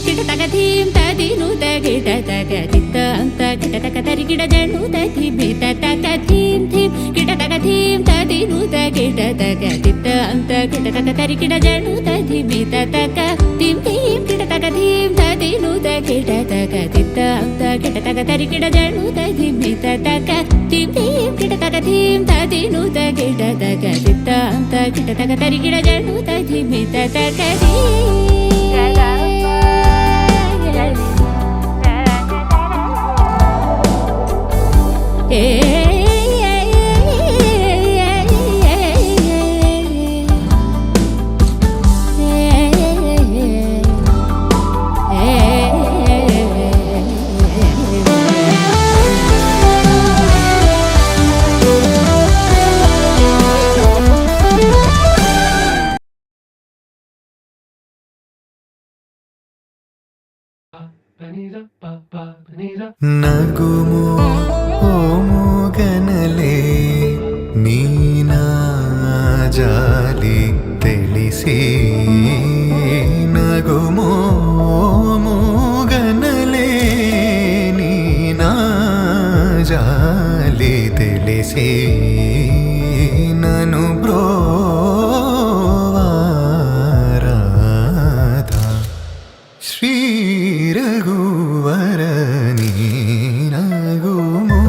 కిటతగధీం తదిను తగిటతగదిత్తం తగిటతగతరిగిడ జను తదిమి తతగధీం ధీం కిటతగధీం తదిను తగిటతగదిత్తం తగిటతగతరిగిడ జను తదిమి తతగ ధీం ధీం కిటతగధీం తదిను తగిటతగదిత్తం తగిటతగతరిగిడ జను తదిమి తతగ ధీం ధీం కిటతగధీం తదిను తగిటతగదిత్తం తగిటతగతరిగిడ జను తదిమి తతగ నగుము ఓము గనలే నీనా జాలి తెలిసి నగుము ఓము గనలే నీనా జాలి తెలిసి నను బ్రోవారాధ శ్రీ రఘువరని నగుమో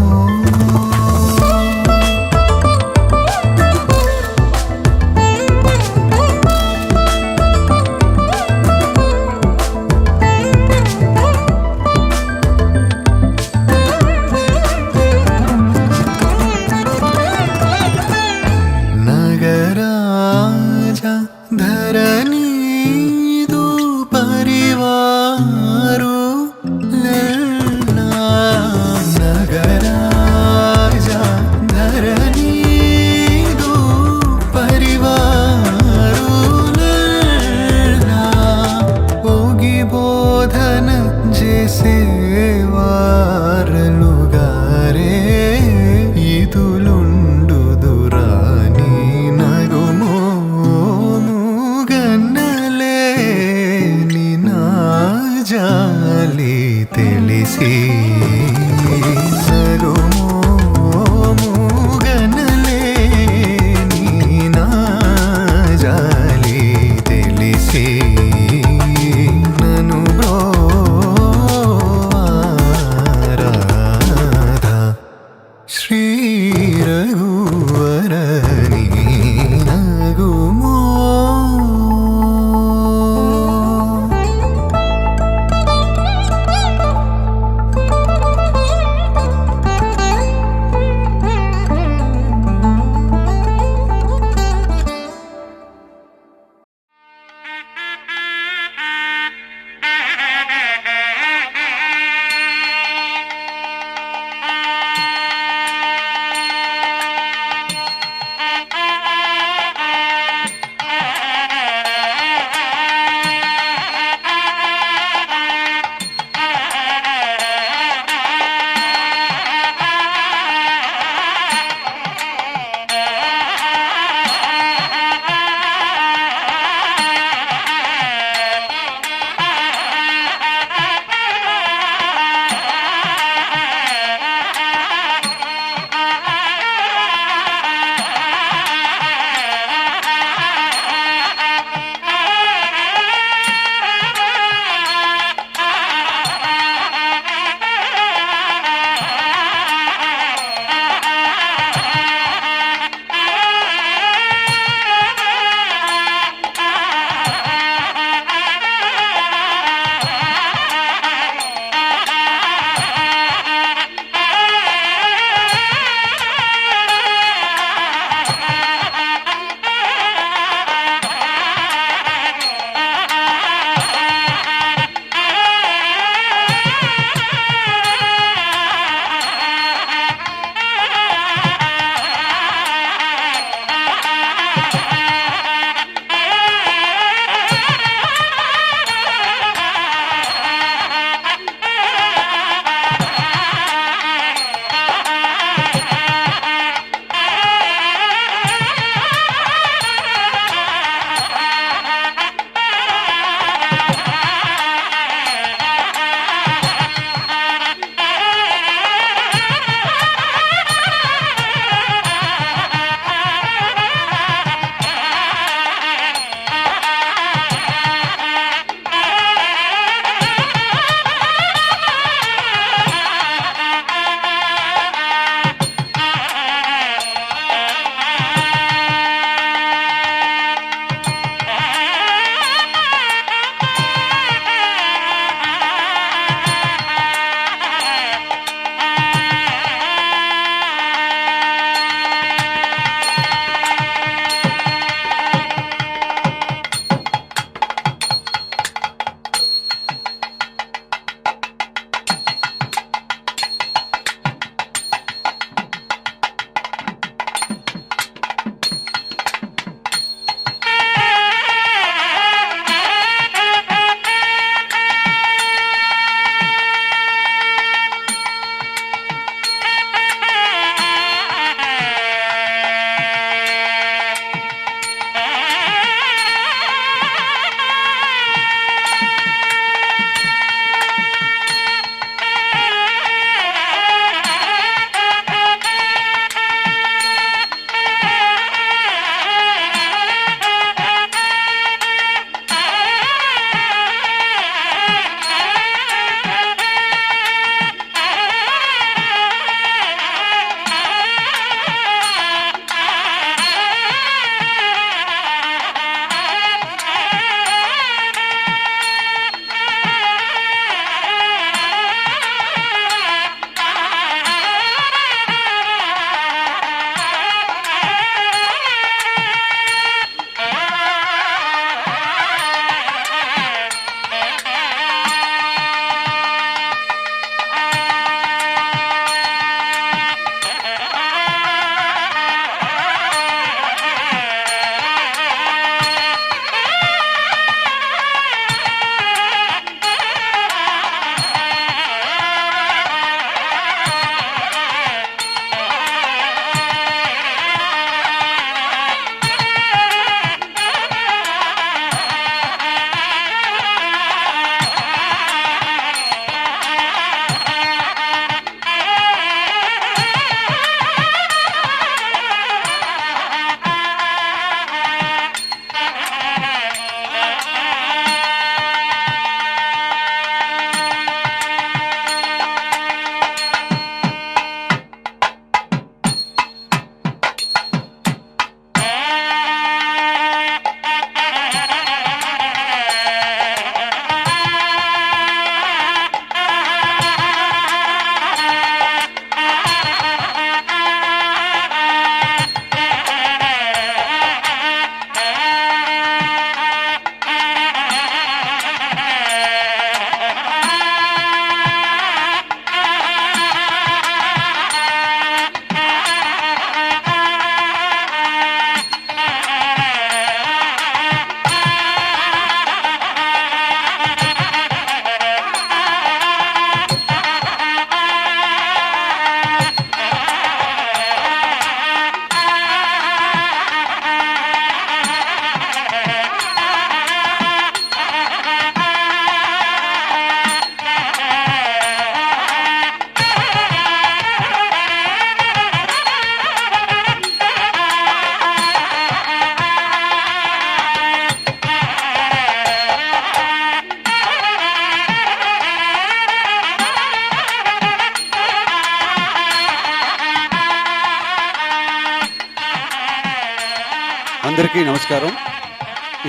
అందరికీ నమస్కారం.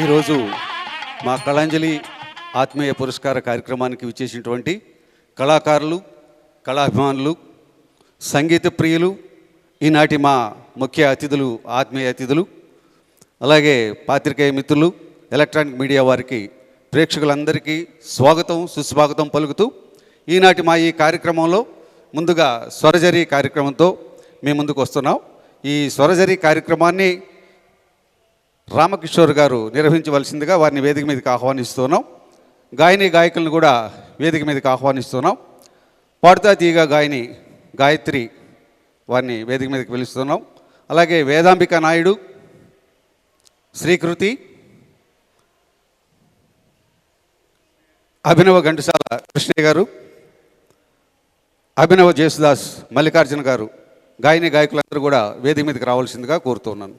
ఈరోజు మా కళాంజలి ఆత్మీయ పురస్కార కార్యక్రమానికి విచ్చేసినటువంటి కళాకారులు, కళాభిమానులు, సంగీత ప్రియులు, ఈనాటి మా ముఖ్య అతిథులు, ఆత్మీయ అతిథులు, అలాగే పాత్రికేయ మిత్రులు, ఎలక్ట్రానిక్ మీడియా వారికి, ప్రేక్షకులందరికీ స్వాగతం, సుస్వాగతం పలుకుతూ ఈనాటి మా ఈ కార్యక్రమంలో ముందుగా స్వరజరి కార్యక్రమంతో మేము ముందుకు వస్తున్నాం. ఈ స్వరజరి కార్యక్రమాన్ని రామకిషోర్ గారు నిర్వహించవలసిందిగా వారిని వేదిక మీదకి ఆహ్వానిస్తున్నాం. గాయని గాయకులను కూడా వేదిక మీదకి ఆహ్వానిస్తున్నాం. పాడుతా తీగ గాయని గాయత్రి వారిని వేదిక మీదకి పిలుస్తున్నాం. అలాగే వేదాంబిక నాయుడు, శ్రీకృతి, అభినవ ఘంటసాల కృష్ణయ్య గారు, అభినవ జేసుదాస్, మల్లికార్జున గారు, గాయని గాయకులందరూ కూడా వేదిక మీదకి రావాల్సిందిగా కోరుతున్నాను.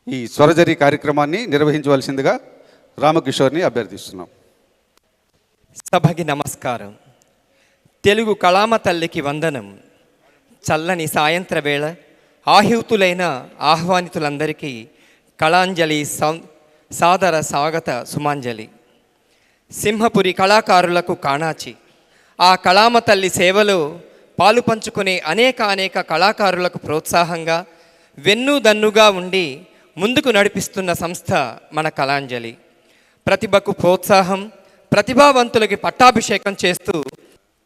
ఈ స్వరజరి కార్యక్రమాన్ని నిర్వహించవలసిందిగా రామకిషోర్ని అభ్యర్థిస్తున్నాం. సభకి నమస్కారం. తెలుగు కళామ తల్లికి వందనం. చల్లని సాయంత్ర వేళ ఆహ్యూతులైన ఆహ్వానితులందరికీ కళాంజలి సాదర స్వాగత సుమాంజలి. సింహపురి కళాకారులకు కాణాచి. ఆ కళామ తల్లి సేవలో పాలు పంచుకునే అనేక కళాకారులకు ప్రోత్సాహంగా, వెన్నుదన్నుగా ఉండి ముందుకు నడిపిస్తున్న సంస్థ మన కళాంజలి. ప్రతిభకు ప్రోత్సాహం, ప్రతిభావంతులకి పట్టాభిషేకం చేస్తూ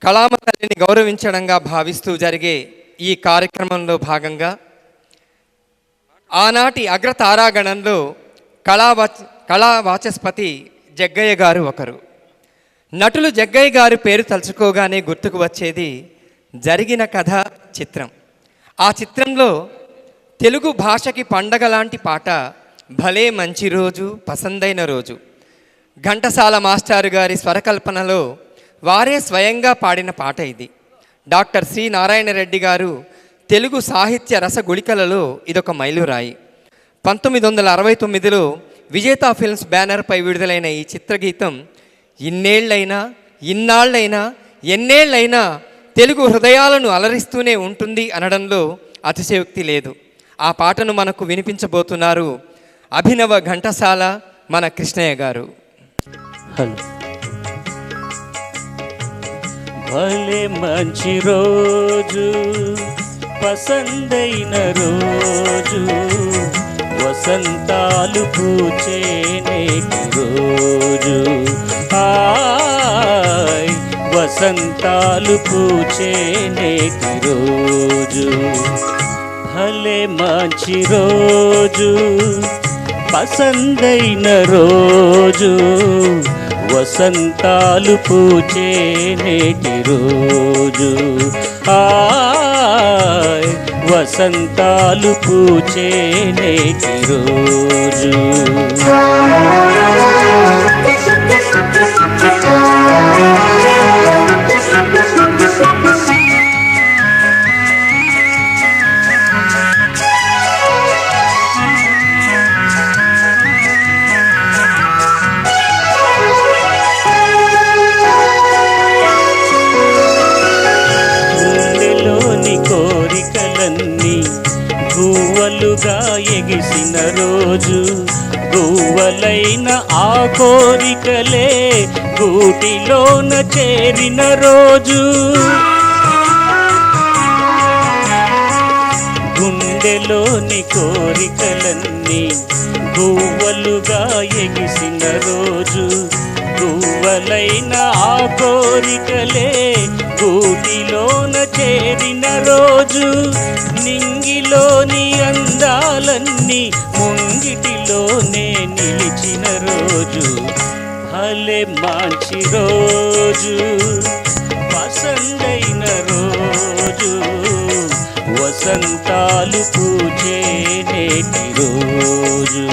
కళామ తల్లిని గౌరవించడంగా భావిస్తూ జరిగే ఈ కార్యక్రమంలో భాగంగా ఆనాటి అగ్రతారాగణంలో కళావాచస్పతి జగ్గయ్య గారు ఒకరు. నటులు జగ్గయ్య గారి పేరు తలుచుకోగానే గుర్తుకు వచ్చేది జరిగిన కథ చిత్రం. ఆ చిత్రంలో తెలుగు భాషకి పండగ లాంటి పాట భలే మంచి రోజు పసందైన రోజు. ఘంటసాల మాస్టారు గారి స్వరకల్పనలో వారే స్వయంగా పాడిన పాట ఇది. డాక్టర్ సి నారాయణ రెడ్డి గారు తెలుగు సాహిత్య రసగుళికలలో ఇదొక మైలురాయి. 1969లో విజేత ఫిల్మ్స్ బ్యానర్పై విడుదలైన ఈ చిత్రగీతం ఇన్నేళ్లైనా, ఇన్నాళ్ళైనా, ఎన్నేళ్లైనా తెలుగు హృదయాలను అలరిస్తూనే ఉంటుంది అనడంలో అతిశయోక్తి లేదు. ఆ పాటను మనకు వినిపించబోతున్నారు అభినవ ఘంటసాల మన కృష్ణయ్య గారు. హలో. భలే మంచి రోజు పసందైన రోజు, వసంతాలు పూచే నేటి రోజు, హాయ్ వసంతాలు పూచే నేటి రోజు. భలే మంచి రోజు పసందైన రోజు, వసంతాలు పూచే నేటి రోజు, హాయ్ వసంతాలు పూచే నేటి రోజు. కోరికలన్నీ గువ్వలుగా ఎగిసిన రోజు, గువ్వలైన ఆ కోరికలే గూటిలోన చేరిన రోజు, గుండెలోని కోరికలన్నీ గువ్వలుగా ఎగిసిన రోజు, గువ్వలైన ఆ కోరికలే గూటిలోన చేరిన రోజు, నింగిలోని అందాలన్నీ ముంగిటిలోనే నిలిచిన రోజు. భలే మంచి రోజు పసందైన రోజు, వసంతాలు పూచే నేటి రోజు,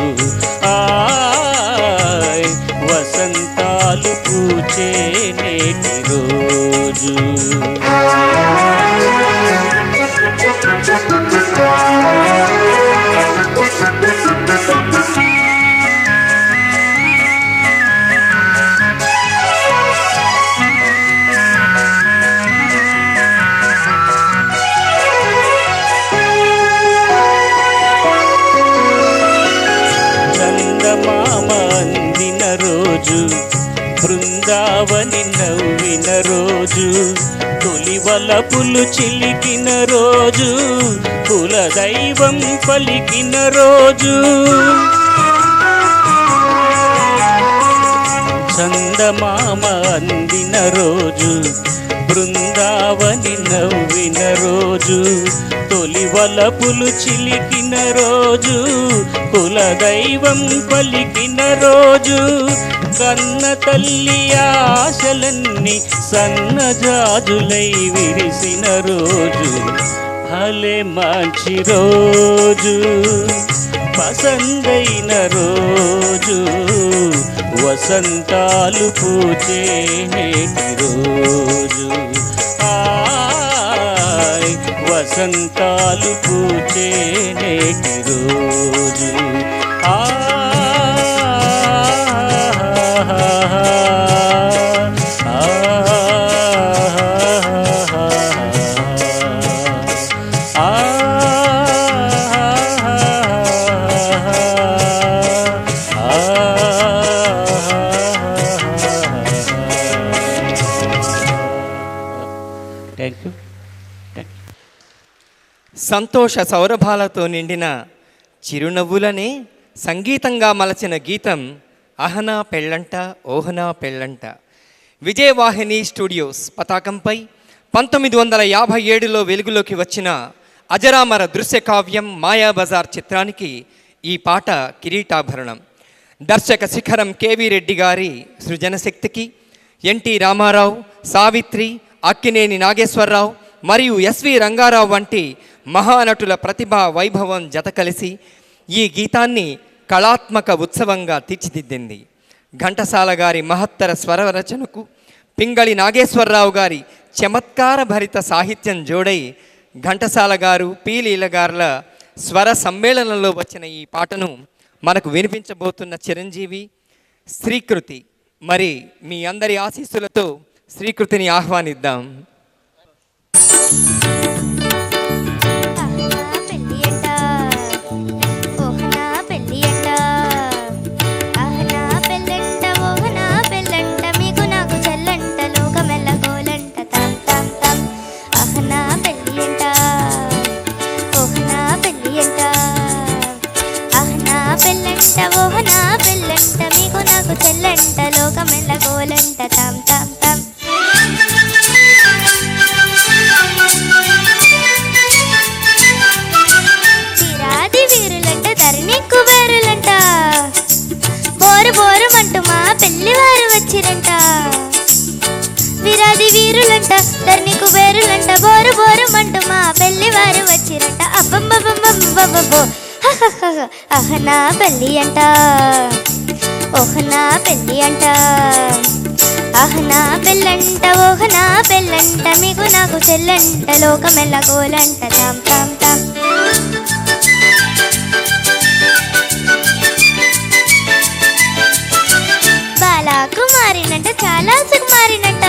హాయ్ వసంతాలు పూచే నేటి రోజు. రోజు బృందావని నవ్విన రోజు తొలి వలపులు చిలికిన రోజు కులదైవం పలికిన రోజు చందమామ అందిన రోజు బృందావని నవ్విన రోజు తొలి వలపులు చిలికిన రోజు కులదైవం పలికిన రోజు కన్న తల్లి ఆశలన్నీ సన్నజాజులై విరిసిన రోజు భలే మంచి రోజు పసందైన రోజు వసంతాలు పూచే నేటి రోజు ఆయ్ వసంతాలు పూచే నేటి రోజు థ్యాంక్ యూ. సంతోష సౌరభాలతో నిండిన చిరునవ్వులనే సంగీతంగా మలచిన గీతం అహనా పెళ్ళంట ఓహనా పెళ్ళంట. విజయవాహిని స్టూడియోస్ పతాకంపై 1957లో వెలుగులోకి వచ్చిన అజరామర దృశ్య కావ్యం మాయాబజార్ చిత్రానికి ఈ పాట కిరీటాభరణం. దర్శక శిఖరం కేవీ రెడ్డి గారి సృజన శక్తికి ఎన్టీ రామారావు, సావిత్రి, అక్కినేని నాగేశ్వరరావు మరియు ఎస్వి రంగారావు వంటి మహానటుల ప్రతిభా వైభవం జత కలిసి ఈ గీతాన్ని కళాత్మక ఉత్సవంగా తీర్చిదిద్దింది. ఘంటసాల గారి మహత్తర స్వర రచనకు పింగళి నాగేశ్వరరావు గారి చమత్కార భరిత సాహిత్యం జోడై ఘంటసాల గారు, పి లీల గారుల స్వర సమ్మేళనంలో వచ్చిన ఈ పాటను మనకు వినిపించబోతున్న చిరంజీవి, శ్రీకృతి. మరి మీ అందరి ఆశీస్సులతో శ్రీకృతిని ఆహ్వానిద్దాం. చెల్లంట లోకమెల్ల గోలంట తాం తాం తాం. వీరాది వీరులంట ధరణి కుబేరులంట బోరు బోరుమంటూ మా పెళ్లివారు వచ్చిరంట. వీరాది వీరులంట ధరణి కుబేరులంట బోరు బోరుమంటూ మా పెళ్లివారు వచ్చిరంట. అబ్బబ్బబ్బబ్బబ్బబ్బో అహనా పెళ్ళి అంట ఓహనా పెళ్ళి అంట. అహనా పెళ్ళంట ఓహనా పెళ్ళంట మీకు నాకు చెల్లంట లోకమెల్ల గోలంట తాం తాం తాం. బాలాకుమారినంట చాలా సుకుమారినంట.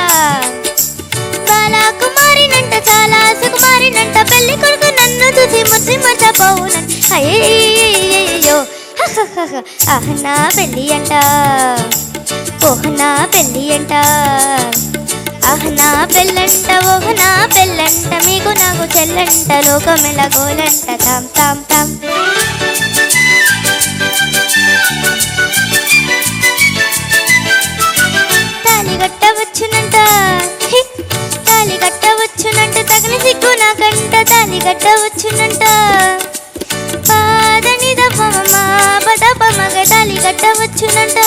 బాలాకుమారినంట చాలా సుకుమారినంట. పెళ్లి కొడుకు నన్ను చూసి ముద్ది మర్చపోవునంట. అయ్యో అహనా పెళ్ళి అంట ఓహనా పెళ్ళి అంట. అహనా పెళ్ళంట ఓహనా పెళ్ళంట మీకు నాకు చెల్లంట లోకమెల్ల గోలంట తాం తాం తాం. తాళి కట్టవచ్చునంట తాళి కట్టవచ్చునంట తగిన సిగ్గు నాకంట. తాళి కట్టవచ్చునంట పాదని దపమమ్మ పదప మగ. తాళి కట్టవచ్చునంట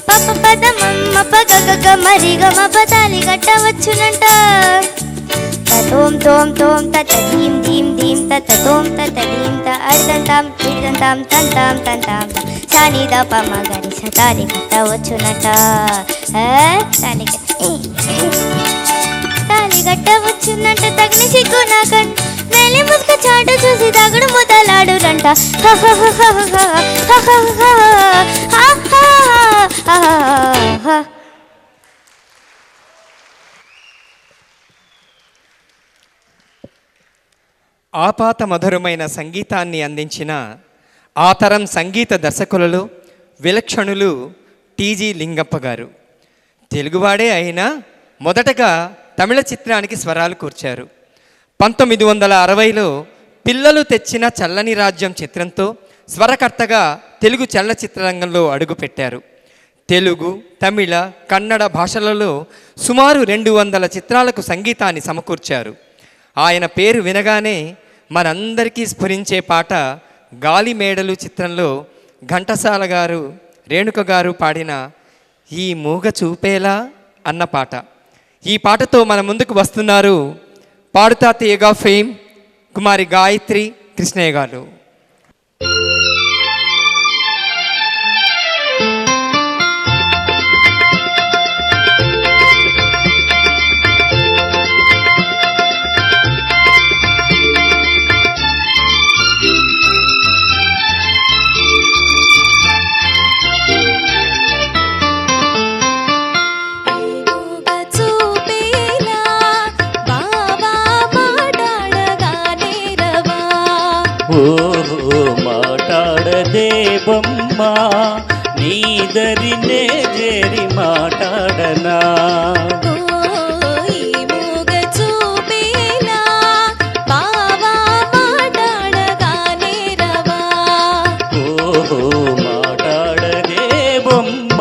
పప పదమమ్మ పగగ మరి గమ. తాళి కట్టవచ్చునంట తోం తోం తోం తత ధీం ధీం ధీం తత తోం తత ధీం త అర్ధంతాం ఇర్ధంతాం తంతాం తంతాం సాని దప మగని స. తాళి కట్టవచ్చునంట తాళి కట్టవచ్చునంట తగిన సిగ్గు నాకంట. మేలి ముసుక చాటు చూసి తగుడు ముదలాడురంట. ఆపాత మధురమైన సంగీతాన్ని అందించిన ఆ తరం సంగీత దర్శకులలో విలక్షణులు టీజీ లింగప్ప గారు. తెలుగువాడే అయినా మొదటగా తమిళ చిత్రానికి స్వరాలు కూర్చారు. 1960లో పిల్లలు తెచ్చిన చల్లని రాజ్యం చిత్రంతో స్వరకర్తగా తెలుగు చలనచిత్ర రంగంలో అడుగుపెట్టారు. తెలుగు, తమిళ, కన్నడ భాషలలో సుమారు 200 చిత్రాలకు సంగీతాన్ని సమకూర్చారు. ఆయన పేరు వినగానే మనందరికీ స్ఫురించే పాట గాలి మేడలు చిత్రంలో ఘంటసాల గారు, రేణుక గారు పాడిన ఈ మూగ చూపేలా అన్న పాట. ఈ పాటతో మన ముందుకు వస్తున్నారు పాడుతా తీయగా ఫేమ్ కుమారి గాయత్రి కృష్ణయ్య గారు. ఓ మాట్లాడదే బొమ్మ నీదరినే చేరి మాట్లాడనా మాట్లాడదే బొమ్మ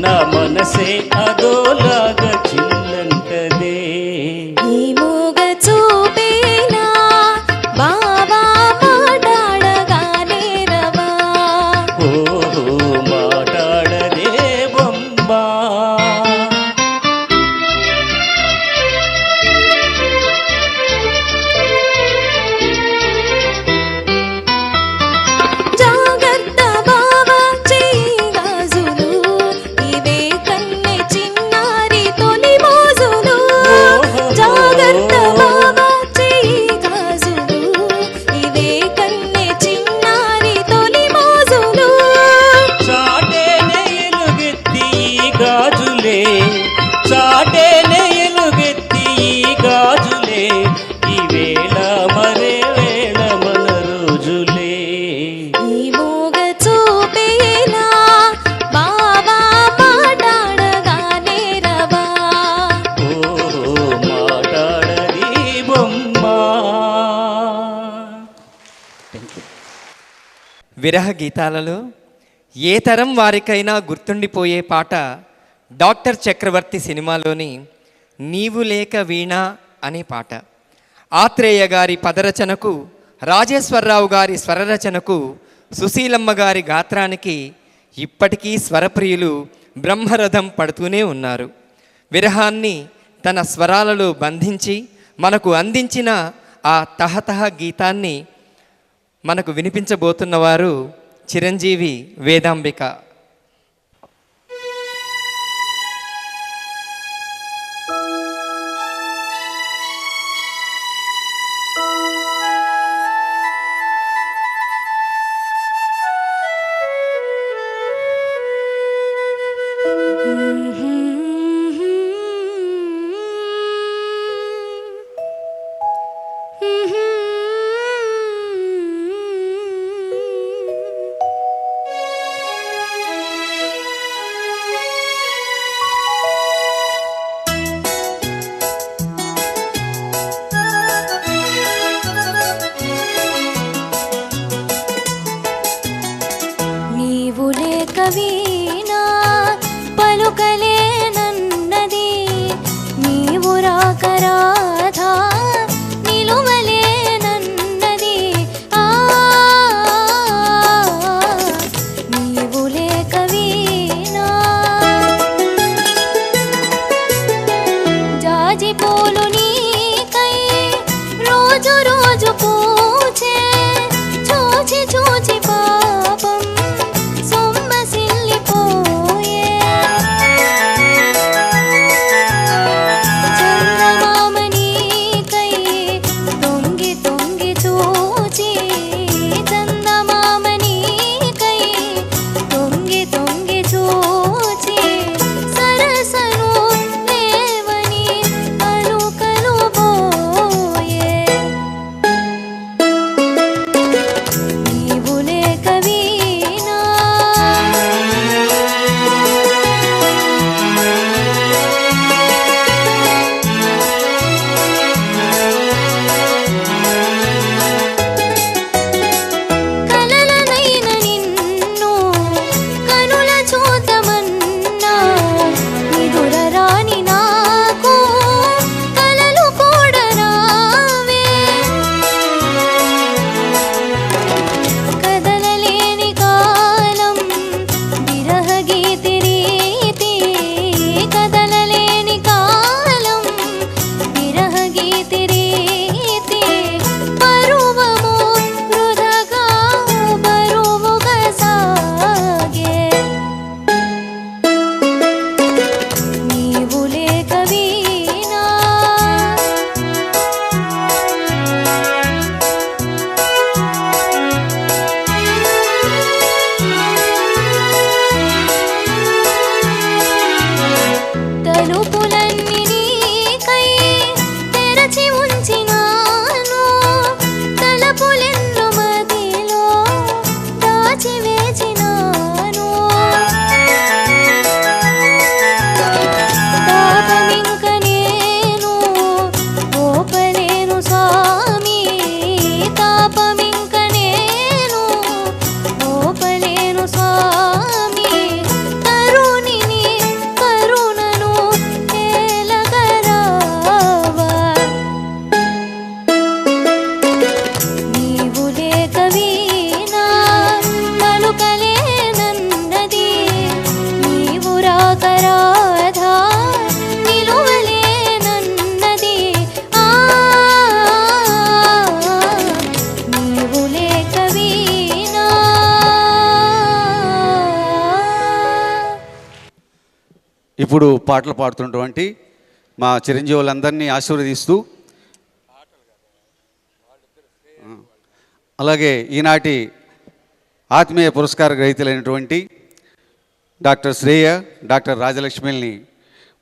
నా మనసే అదోలాగా చిల్లంటదే ఈ మూగ చూపేలా బావా మాట్లాడగానే రవా మాట్లాడదే బొమ్మ చాటేనే ఎలుగెత్తి గాజులే ఈ వేళ మరే వేళ మన రోజులే ఈ మూగ చూపేలా బావా మాట్లాడగానే రవా మాట్లాడది బొమ్మ. విరహ గీతాలలో ఏ తరం వారికైనా గుర్తుండిపోయే పాట డాక్టర్ చక్రవర్తి సినిమాలోని నీవు లేక వీణ అనే పాట. ఆత్రేయ గారి పదరచనకు, రాజేశ్వరరావు గారి స్వరరచనకు, సుశీలమ్మ గారి గాత్రానికి ఇప్పటికీ స్వరప్రియులు బ్రహ్మరథం పడుతూనే ఉన్నారు. విరహాన్ని తన స్వరాలలో బంధించి మనకు అందించిన ఆ తహతహ గీతాన్ని మనకు వినిపించబోతున్నవారు చిరంజీవి వేదాంబిక. రాధా నిలువలేనన్నది నీవు లేక వీణా జాజి పూలు నీకై రోజు రోజు పూచే చూచి చూచి పాపం సొమ్మసిల్లిపోయే చందమామ నీకై తొంగి తొంగి చూచి చందమామ నీకై తొంగి తొంగి చూచి సరసను లేవని అలుకలు పోయే నీవు లేక వీణా కలలనైన నిన్ను కనుల చూతమన్నా నిదురరాని నాకు కలలు కూడా రావే కదలలేని కాలం విరహ గీతి రీతి కదలలేని కాలం విరహ గీతి రీతి పరువము వృధగా బరువుగా సాగే నీవు లేక వీణా తలుపులన్నీ నీకై తెరచి ఉంచినాను తలుపులెన్నో మదిలో దాచి వేచినాను పాపమింక నేను ఓపలేను స్వామి తాపమింక నేను ఓపలేను స్వామి కరుణిని కరుణను ఏలగరావా నీవు లేక వీణా పలుకలేనన్నది నీవు రాక రాధా నిలువలేనన్నది నీవు లేక వీణా ఇప్పుడు పాటలు పాడుతున్నటువంటి మా చిరంజీవులందరినీ ఆశీర్వదిస్తూ అలాగే ఈనాటి ఆత్మీయ పురస్కార గ్రహీతలైనటువంటి డాక్టర్ శ్రేయ డాక్టర్ రాజలక్ష్మిల్ని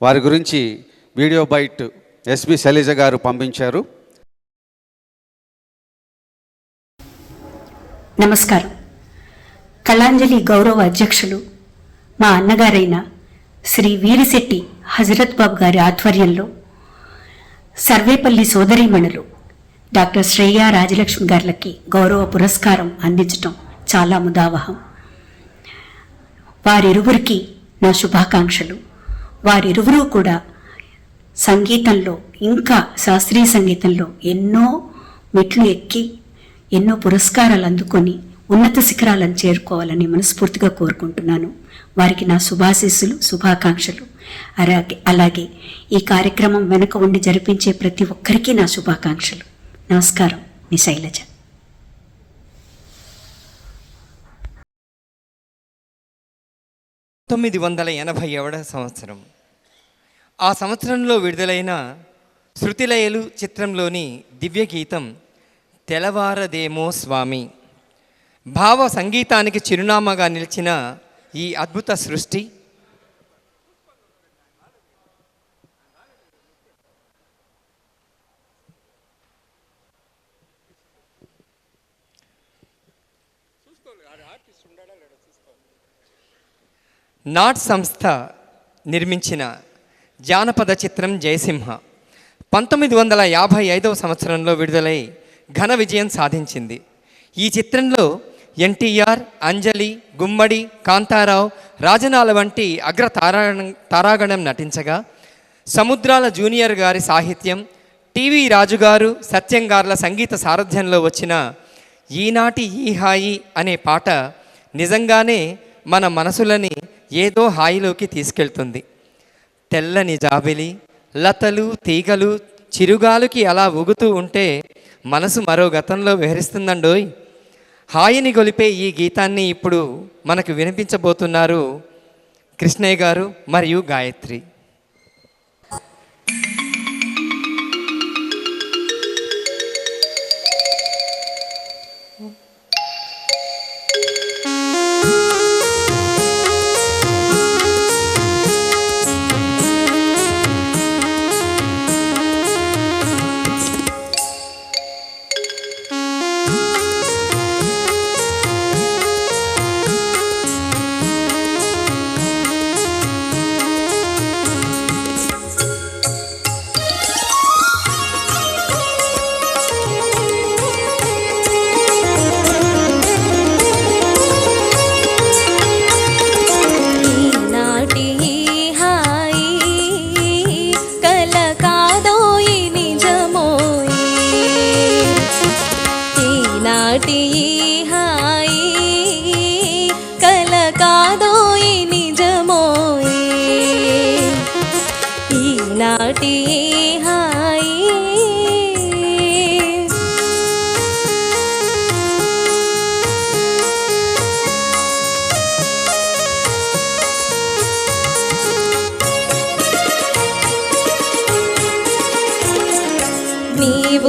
వారి గురించి వీడియో బైట్ ఎస్పి శైలజ గారు పంపించారు. నమస్కారం. కళాంజలి గౌరవ అధ్యక్షులు మా అన్నగారైన శ్రీ వీరిశెట్టి హజరత్ బాబు గారి ఆధ్వర్యంలో సర్వేపల్లి సోదరీమణులు డాక్టర్ శ్రేయ రాజలక్ష్మి గారులకి గౌరవ పురస్కారం అందించటం చాలా ముదావహం. వారిరువురికి నా శుభాకాంక్షలు. వారిరువురు కూడా సంగీతంలో ఇంకా శాస్త్రీయ సంగీతంలో ఎన్నో మెట్లు ఎక్కి ఎన్నో పురస్కారాలు అందుకొని ఉన్నత శిఖరాలను చేరుకోవాలని మనస్ఫూర్తిగా కోరుకుంటున్నాను. వారికి నా శుభాశీస్సులు, శుభాకాంక్షలు. అలాగే ఈ కార్యక్రమం వెనుక ఉండి జరిపించే ప్రతి ఒక్కరికి నా శుభాకాంక్షలు. నమస్కారం. మీ శైలజ. 1987 సంవత్సరం. ఆ సంవత్సరంలో విడుదలైన శృతిలయలు చిత్రంలోని దివ్య గీతం తెలవారదేమో స్వామి. భావ సంగీతానికి చిరునామాగా నిలిచిన ఈ అద్భుత సృష్టి నాట్ సంస్థ నిర్మించిన జానపద చిత్రం జయసింహ 1955 సంవత్సరంలో విడుదలై ఘన విజయం సాధించింది. ఈ చిత్రంలో ఎన్టీఆర్, అంజలి, గుమ్మడి, కాంతారావు, రాజనాల వంటి అగ్ర తారాగణం నటించగా సముద్రాల జూనియర్ గారి సాహిత్యం, టీవీ రాజుగారు, సత్యం గారుల సంగీత సారథ్యంలో వచ్చిన ఈనాటి ఈ హాయి అనే పాట నిజంగానే మన మనసులని ఏదో హాయిలోకి తీసుకెళ్తుంది. తెల్లని జాబిలి, లతలు, తీగలు చిరుగాలుకి అలా ఊగుతూ ఉంటే మనసు మరో గతంలో విహరిస్తుందండోయ్. హాయిని గొలిపే ఈ గీతాన్ని ఇప్పుడు మనకు వినిపించబోతున్నారు కృష్ణయ్య గారు మరియు గాయత్రి.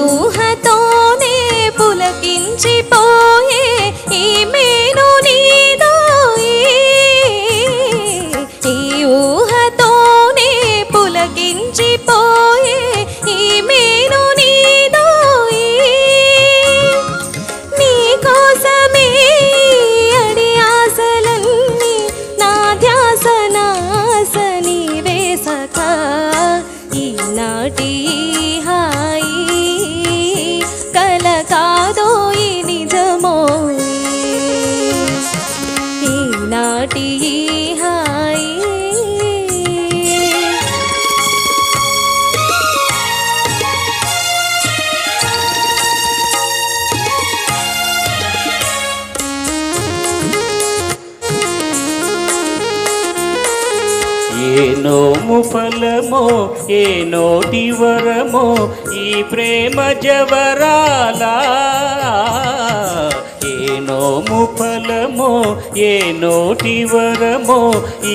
ఊహతోనే పులకించిపోయే ఈ మేను నీదోయి, ఈ ఊహతోనే పులకించిపోయే ఈ మేను నీదోయి, నీ కోసమే అడి ఆశలన్నీ నా ధ్యాస నాస నీవే సఖా. ఈనాటి కాదోయి నిజమోయి, ఈనాటి హాయి. ఏ నోము ఫలమో ఏ నోటి వరమో ఈ ప్రేమ జవరాలా, ఏ నోము ఫలమో ఏ నోటి వరమో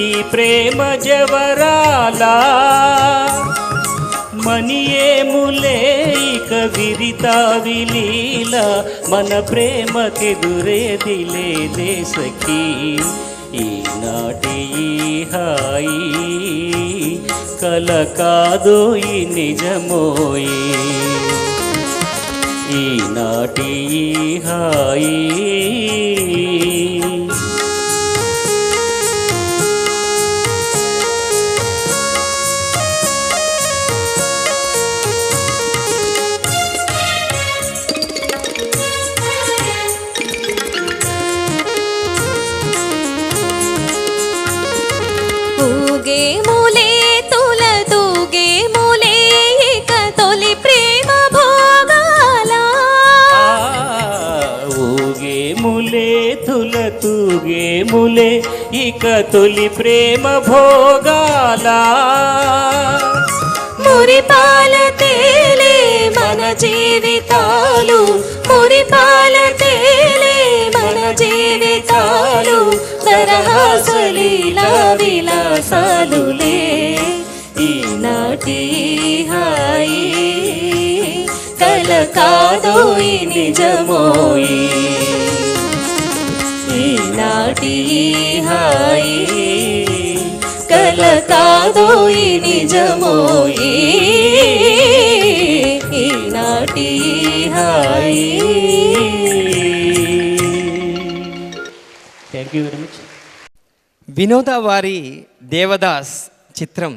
ఈ ప్రేమ జవరాలా, మనియేములే ఇక విరితావి లీల, మన ప్రేమకెదురేది లేదే సఖీ. ఈనాటి హాయి కల కాదోయి నిజమోయి, ఈనాటి హాయి. ఊగేములే తుల తూగేములే ఇక తొలి ప్రేమ భోగాలా, ఊగేములే తుల తూగేములే ఇక తొలి ప్రేమ భోగాలా, మురిపాల తేలే మన జీవితాలు, మురిపాల తేలే మన జీవితాలు, తరహాసలీలా విలాసాలులే. ఈనాటి హాయి కల కాదోయి నిజమోయి, ఈనాటి హాయి కల కాదోయి నిజమోయి, ఈనాటి హాయి. Thank you very much. Vinoda వారి దేవదాస్ చిత్రం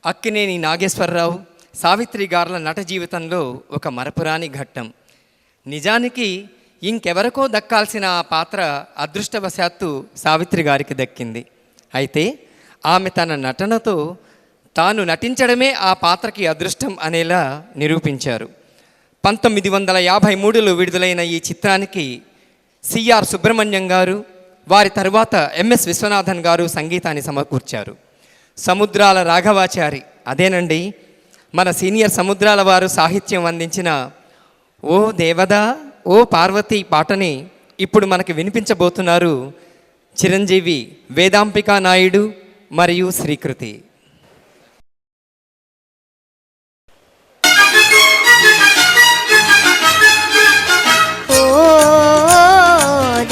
అక్కినేని నాగేశ్వరరావు, సావిత్రి గార్ల నట జీవితంలో ఒక మరపురాని ఘట్టం. నిజానికి ఇంకెవరికో దక్కాల్సిన ఆ పాత్ర అదృష్టవశాత్తు సావిత్రి గారికి దక్కింది. అయితే ఆమె తన నటనతో తాను నటించడమే ఆ పాత్రకి అదృష్టం అనేలా నిరూపించారు. 1953లో విడుదలైన ఈ చిత్రానికి సిఆర్ సుబ్రహ్మణ్యం గారు, వారి తరువాత ఎంఎస్ విశ్వనాథన్ గారు సంగీతాన్ని సమకూర్చారు. సముద్రాల రాఘవాచారి, అదేనండి మన సీనియర్ సముద్రాల వారు సాహిత్యం అందించిన ఓ దేవదా ఓ పార్వతి పాటని ఇప్పుడు మనకి వినిపించబోతున్నారు చిరంజీవి, వేదాంపికా నాయుడు మరియు శ్రీకృతి. ఓ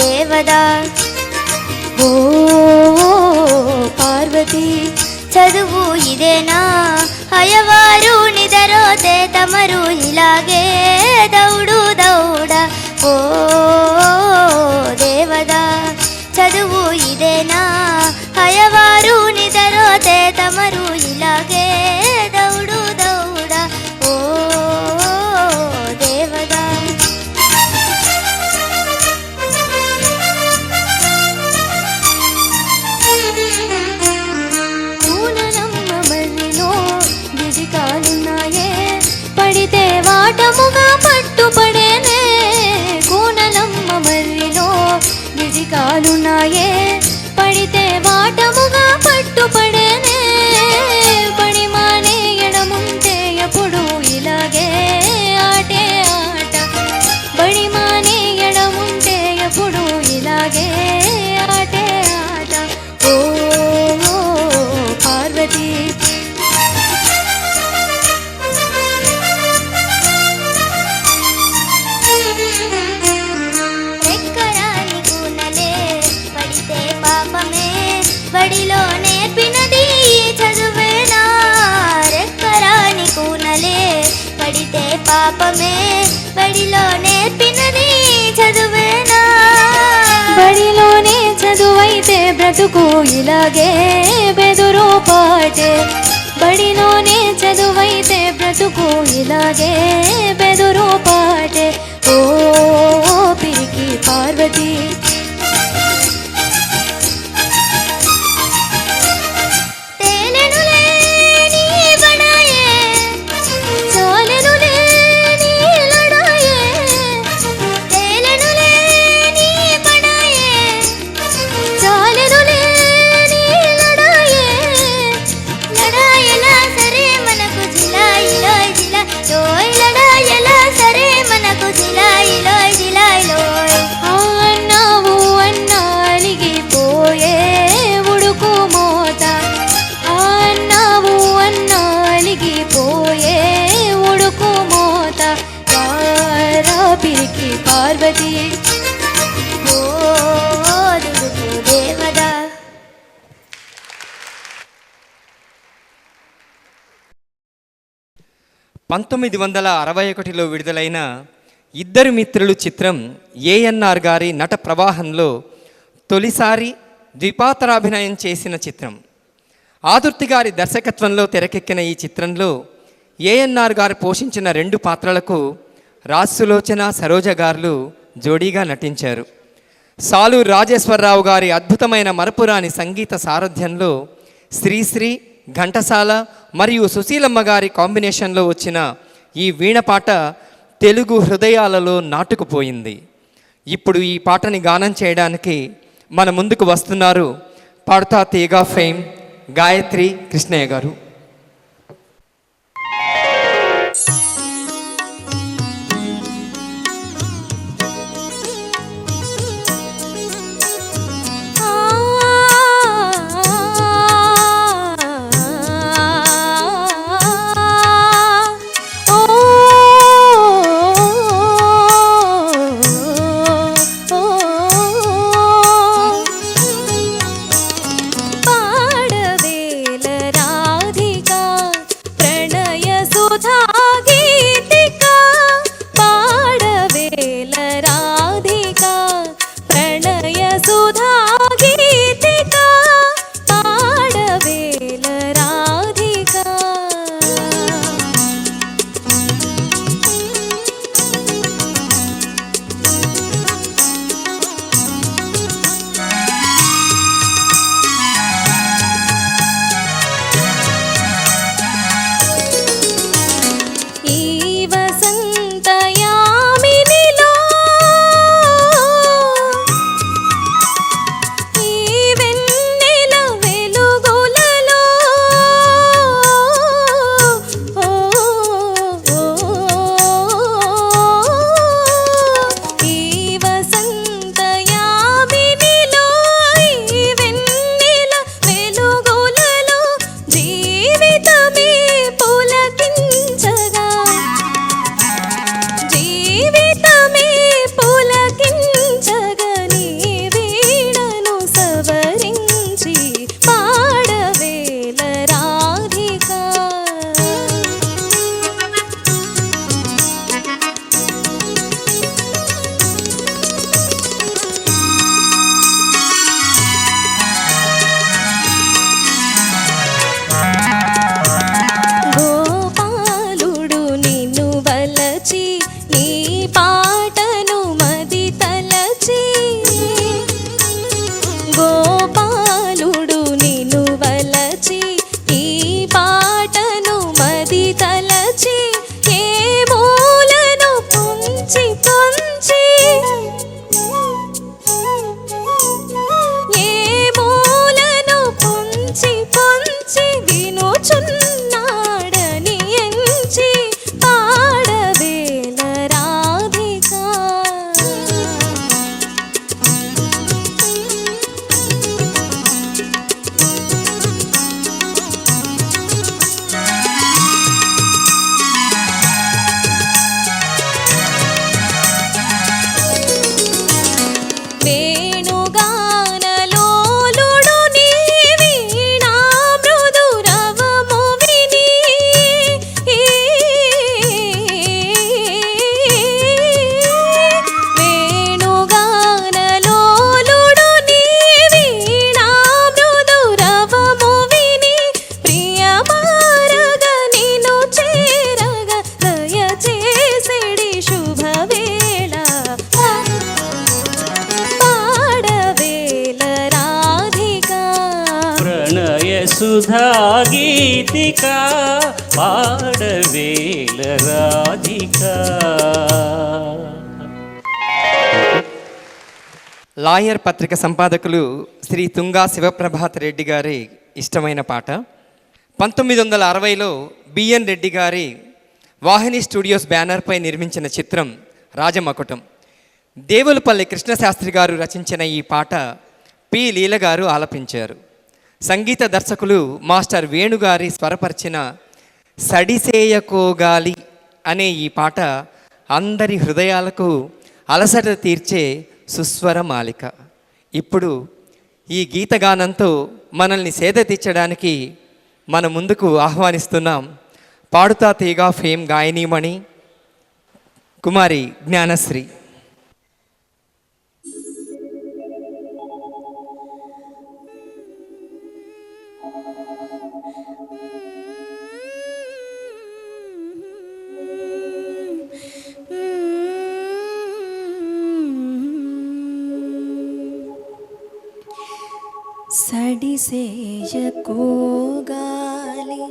దేవదా ఓ పార్వతి, చదువు ఇదేనా అయ్యవారు నిదరోతే తమరు ఇలాగే దౌడు దౌడ. ఓ దేవదా చదువు ఇదేనా అయ్యవారు నిదరోతే తమరు ఇలాగే దౌడు దౌడ. ఓ దేవదా పూననమ్మ మర్రిలో గిజికాలున్నాయే, పడితే వాటముగా పట్టుపడేనే. కూనలమ్మ మర్రిలో గిజికాలున్నాయే, పడితే వాటముగా పట్టుపడేనే. పడి మానేయడముంటే ఎప్పుడు ఇలాగే ఆటే ఆట. బడి మానేయడముంటే ఎప్పుడు ఇలాగే ఆటే ఆట. ఓ పార్వతి రెక్కరాని కూనలే పడితే పాపమే, బడిలో నేర్పినది చదువేనా. రెక్కరాని కూనలే పడితే పాపమే, బడిలో నేర్పినది చదువేనా. బడిలోనే చదువైతే బ్రతుకు ఇలాగే బెదురు పాటే. బడిలోనే చదువైతే బ్రతుకు ఇలాగే బెదురు పాటే. ఓ పిరికి పార్వతి తేలెనులే నీ బడాయే, చాలెనులే నీ లడాయే. తేలెనులే నీ బడాయే, చాలెనులే నీ లడాయే. లడాయలా సరే మనకు జిలాయిలోయ్ జిలా లోయ్. లడాయలా సరే మనకు జిలాయిలోయ్ జిలాయిలోయ్. అన్నావు అన్నా అలిగిపోయే ఉడుకు మోత. అన్నావు అన్నా అలిగిపోయే ఉడుకు మోత. రారా పిరికి పార్వతి ఓ దుడుకు దేవదా. 1961లో విడుదలైన ఇద్దరు మిత్రులు చిత్రం ఏఎన్ఆర్ గారి నట ప్రవాహంలో తొలిసారి ద్విపాత్రాభినయం చేసిన చిత్రం. ఆదుర్తి గారి దర్శకత్వంలో తెరకెక్కిన ఈ చిత్రంలో ఏఎన్ఆర్ గారు పోషించిన రెండు పాత్రలకు రాసులోచన సరోజ గారు జోడీగా నటించారు. సాలూరు రాజేశ్వరరావు గారి అద్భుతమైన మరపురాని సంగీత సారథ్యంలో శ్రీశ్రీ, ఘంటసాల మరియు సుశీలమ్మ గారి కాంబినేషన్లో వచ్చిన ఈ వీణపాట తెలుగు హృదయాలలో నాటుకుపోయింది. ఇప్పుడు ఈ పాటని గానం చేయడానికి మన ముందుకు వస్తున్నారు పాడుతా తీగా ఫేమ్ గాయత్రి కృష్ణయ్య గారు. పాడవేల రాధే సుధా గీతిక పాడవేల రాధిక. లాయర్ పత్రిక సంపాదకులు శ్రీ తుంగా శివప్రభాత్ రెడ్డి గారి ఇష్టమైన పాట. 1960లో బిఎన్ రెడ్డి గారి వాహిని స్టూడియోస్ బ్యానర్పై నిర్మించిన చిత్రం రాజమకుటం. దేవులపల్లి కృష్ణశాస్త్రి గారు రచించిన ఈ పాట పి లీల గారు ఆలపించారు. సంగీత దర్శకులు మాస్టర్ వేణుగారి స్వరపరిచిన సడిసేయకోగాలి అనే ఈ పాట అందరి హృదయాలకు అలసట తీర్చే సుస్వర మాలిక. ఇప్పుడు ఈ గీతగానంతో మనల్ని సేద తీర్చడానికి మన ముందుకు ఆహ్వానిస్తున్నాం పాడుతా తీగా ఫేమ్ గాయనీమణి కుమారి జ్ఞానశ్రీ. సడిసేయకోగాలి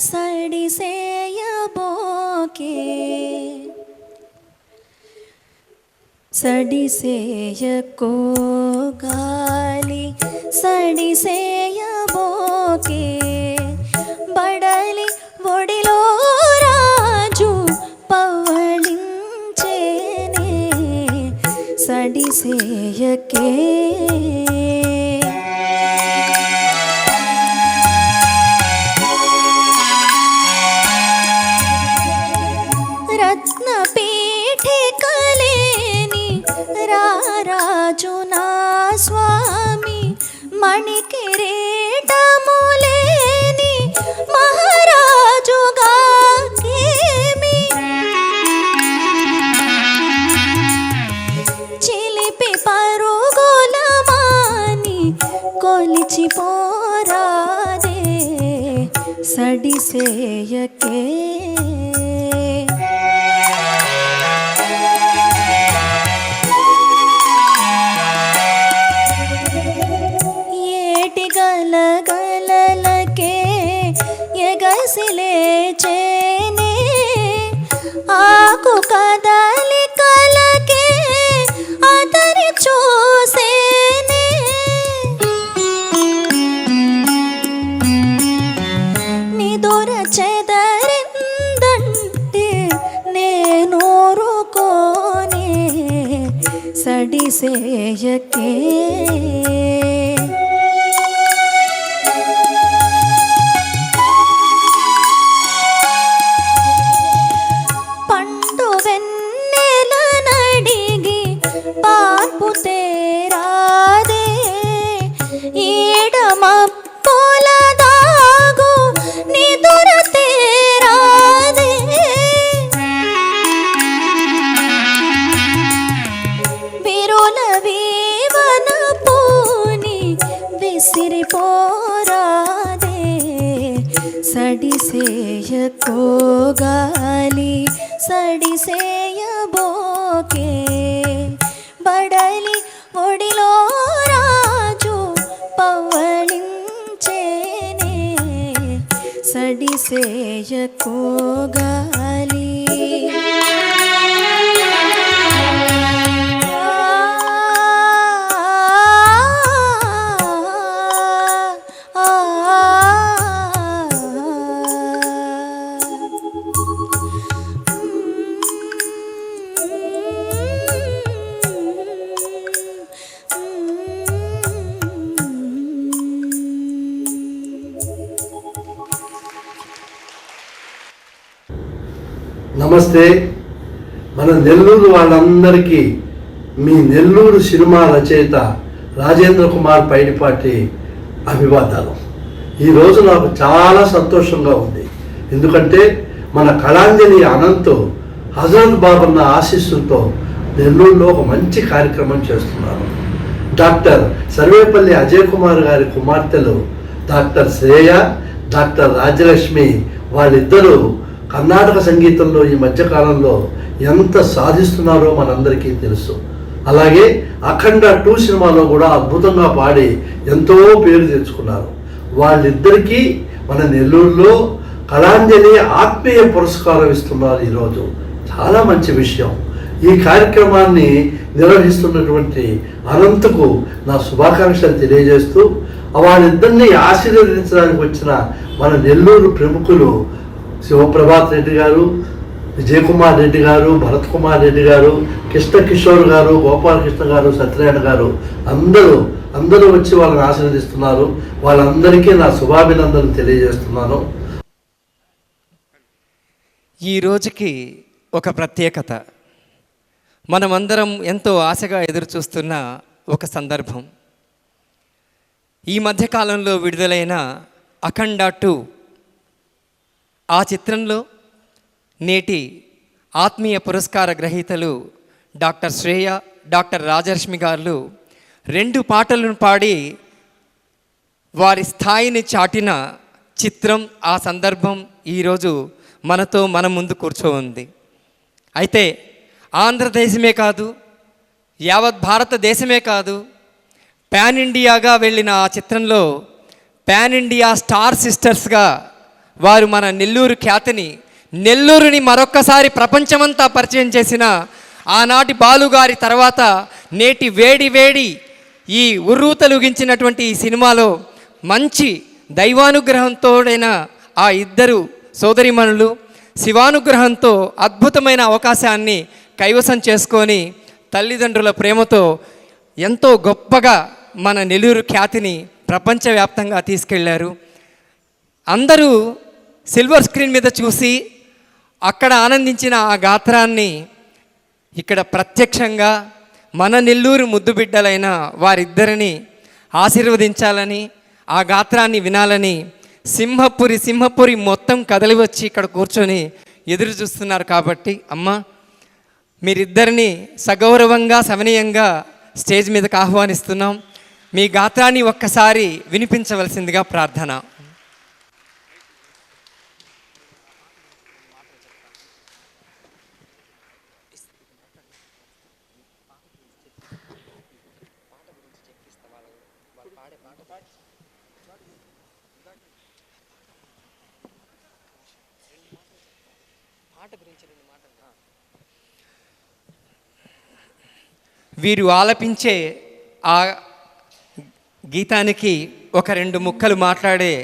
సడిసేయబోకే సడిసేయకోగాలి సడిసేయబోకే బడలి ఒడిలో రాజు పవళించేనే సడిసేయకే రాజునా స్వామి మణికిరీటములేని మహారాజుగా కేమి చిలిపి పరుగుల మాని కొలిచిపోరాదే సడిసేయకే గలగలలకే ఎగసిలేచేనే ఆకు కదలికలకే అతని చూసేనే నిదుర చెదరిందంటే నేనూరుకోనే సడిసేయకే తేరాదే ఈడమప్పుల దాగు నిదుర తేరాదే బిరుల వీవన పూని విసిరిపోరాదే సడిసేయకోగాలి సడిసేయబోకే బడలి ఒడిలో రాజు పవళించేనే సడిసేయకోగాలి నమస్తే. మన నెల్లూరు వాళ్ళందరికీ మీ నెల్లూరు సినిమా రచయిత రాజేంద్ర కుమార్ పైడిపాటి అభివాదాలు. ఈరోజు నాకు చాలా సంతోషంగా ఉంది. ఎందుకంటే మన కళాంజలి అనంత్ హజరత్ బాబన్న ఆశీస్సులతో నెల్లూరులో ఒక మంచి కార్యక్రమం చేస్తున్నారు. డాక్టర్ సర్వేపల్లి అజయ్ కుమార్ గారి కుమార్తెలు డాక్టర్ శ్రేయ, డాక్టర్ రాజలక్ష్మి వాళ్ళిద్దరూ కర్ణాటక సంగీతంలో ఈ మధ్యకాలంలో ఎంత సాధిస్తున్నారో మనందరికీ తెలుసు. అలాగే అఖండ 2 సినిమాలో కూడా అద్భుతంగా పాడి ఎంతో పేరు తెచ్చుకున్నారు. వాళ్ళిద్దరికీ మన నెల్లూరులో కళాంజలి ఆత్మీయ పురస్కారం ఇస్తున్నారు ఈరోజు. చాలా మంచి విషయం. ఈ కార్యక్రమాన్ని నిర్వహిస్తున్నటువంటి అనంతకు నా శుభాకాంక్షలు తెలియజేస్తూ, వాళ్ళిద్దరిని ఆశీర్వదించడానికి వచ్చిన మన నెల్లూరు ప్రముఖులు శివప్రభాత్ రెడ్డి గారు, విజయకుమార్ రెడ్డి గారు, భరత్ కుమార్ రెడ్డి గారు, కృష్ణ కిషోర్ గారు, గోపాలకృష్ణ గారు, సత్యనారాయణ గారు అందరూ వచ్చి వాళ్ళని ఆశీర్వదిస్తున్నారు. వాళ్ళందరికీ నా శుభాభినందనలు తెలియజేస్తున్నాను. ఈ రోజుకి ఒక ప్రత్యేకత. మనమందరం ఎంతో ఆశగా ఎదురు చూస్తున్న ఒక సందర్భం. ఈ మధ్యకాలంలో విడుదలైన అఖండ 2 ఆ చిత్రంలో నేటి ఆత్మీయ పురస్కార గ్రహీతలు డాక్టర్ శ్రేయ, డాక్టర్ రాజలక్ష్మి గారు 2 పాటలను పాడి వారి స్థాయిని చాటిన చిత్రం, ఆ సందర్భం ఈరోజు మన ముందు కూర్చోంది. అయితే ఆంధ్రదేశమే కాదు, యావత్ భారతదేశమే కాదు, పాన్ ఇండియాగా వెళ్ళిన ఆ చిత్రంలో పాన్ ఇండియా స్టార్ సిస్టర్స్గా వారు మన నెల్లూరు ఖ్యాతిని, నెల్లూరుని మరొక్కసారి ప్రపంచమంతా పరిచయం చేసిన ఆనాటి బాలుగారి తర్వాత నేటి వేడి ఈ ఉర్రూతలుగించినటువంటి ఈ సినిమాలో మంచి దైవానుగ్రహంతోడైన ఆ ఇద్దరు సోదరిమణులు శివానుగ్రహంతో అద్భుతమైన అవకాశాన్ని కైవసం చేసుకొని తల్లిదండ్రుల ప్రేమతో ఎంతో గొప్పగా మన నెల్లూరు ఖ్యాతిని ప్రపంచవ్యాప్తంగా తీసుకెళ్లారు. అందరూ సిల్వర్ స్క్రీన్ మీద చూసి అక్కడ ఆనందించిన ఆ గాత్రాన్ని ఇక్కడ ప్రత్యక్షంగా మన నెల్లూరు ముద్దుబిడ్డలైన వారిద్దరిని ఆశీర్వదించాలని, ఆ గాత్రాన్ని వినాలని సింహపురి మొత్తం కదలి వచ్చి ఇక్కడ కూర్చొని ఎదురు చూస్తున్నారు. కాబట్టి అమ్మ, మీరిద్దరిని సగౌరవంగా సవనీయంగా స్టేజ్ మీదకి ఆహ్వానిస్తున్నాం. మీ గాత్రాన్ని ఒక్కసారి వినిపించవలసిందిగా ప్రార్థన. వీరు ఆలపించే ఆ గీతానికి ఒక 2 ముక్కలు మాట్లాడే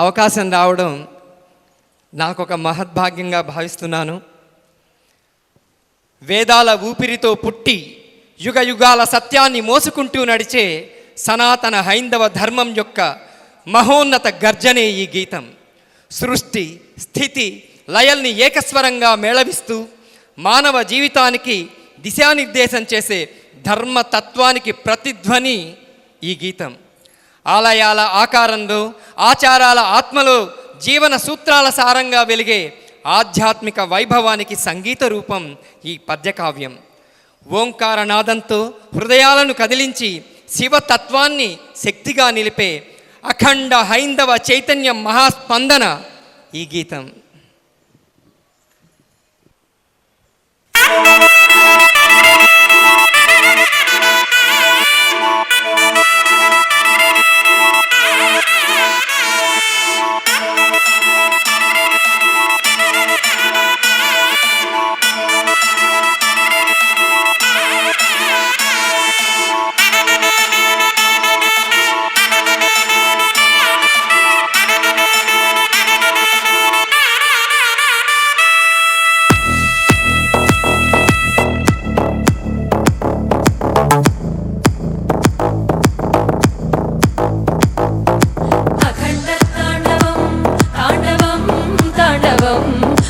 అవకాశం రావడం నాకు ఒక మహద్భాగ్యంగా భావిస్తున్నాను. వేదాల ఊపిరితో పుట్టి యుగ యుగాల సత్యాన్ని మోసుకుంటూ నడిచే సనాతన హైందవ ధర్మం యొక్క మహోన్నత గర్జనే ఈ గీతం. సృష్టి, స్థితి, లయల్ని ఏకస్వరంగా మేళవిస్తూ మానవ జీవితానికి దిశానిర్దేశం చేసే ధర్మతత్వానికి ప్రతిధ్వని ఈ గీతం. ఆలయాల ఆకారంలో, ఆచారాల ఆత్మలో, జీవన సూత్రాల సారంగా వెలిగే ఆధ్యాత్మిక వైభవానికి సంగీత రూపం ఈ పద్యకావ్యం. ఓంకారనాదంతో హృదయాలను కదిలించి శివతత్వాన్ని శక్తిగా నిలిపే అఖండ హైందవ చైతన్యం మహాస్పందన ఈ గీతం.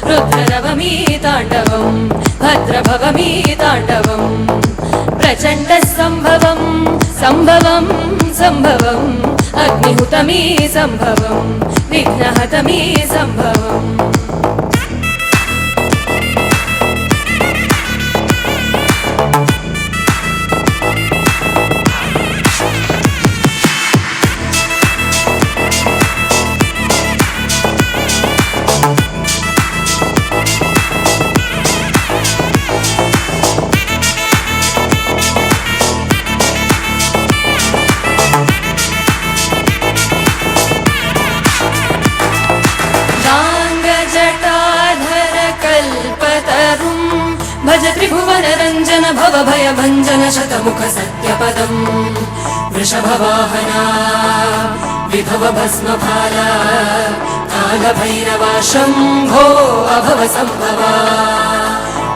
రుద్రరవమీ తాండవం భద్రభవమీ తాండవం ప్రచండ సంభవం సంభవం సంభవం అగ్నిహుతమీ సంభవం విఘ్నహతమీ సంభవం. भवभयभञ्जन शतमुख सत्यपदम् वृषभवाहना विभव भस्मभाला कालभैरवा शम्भो अभव सम्भवा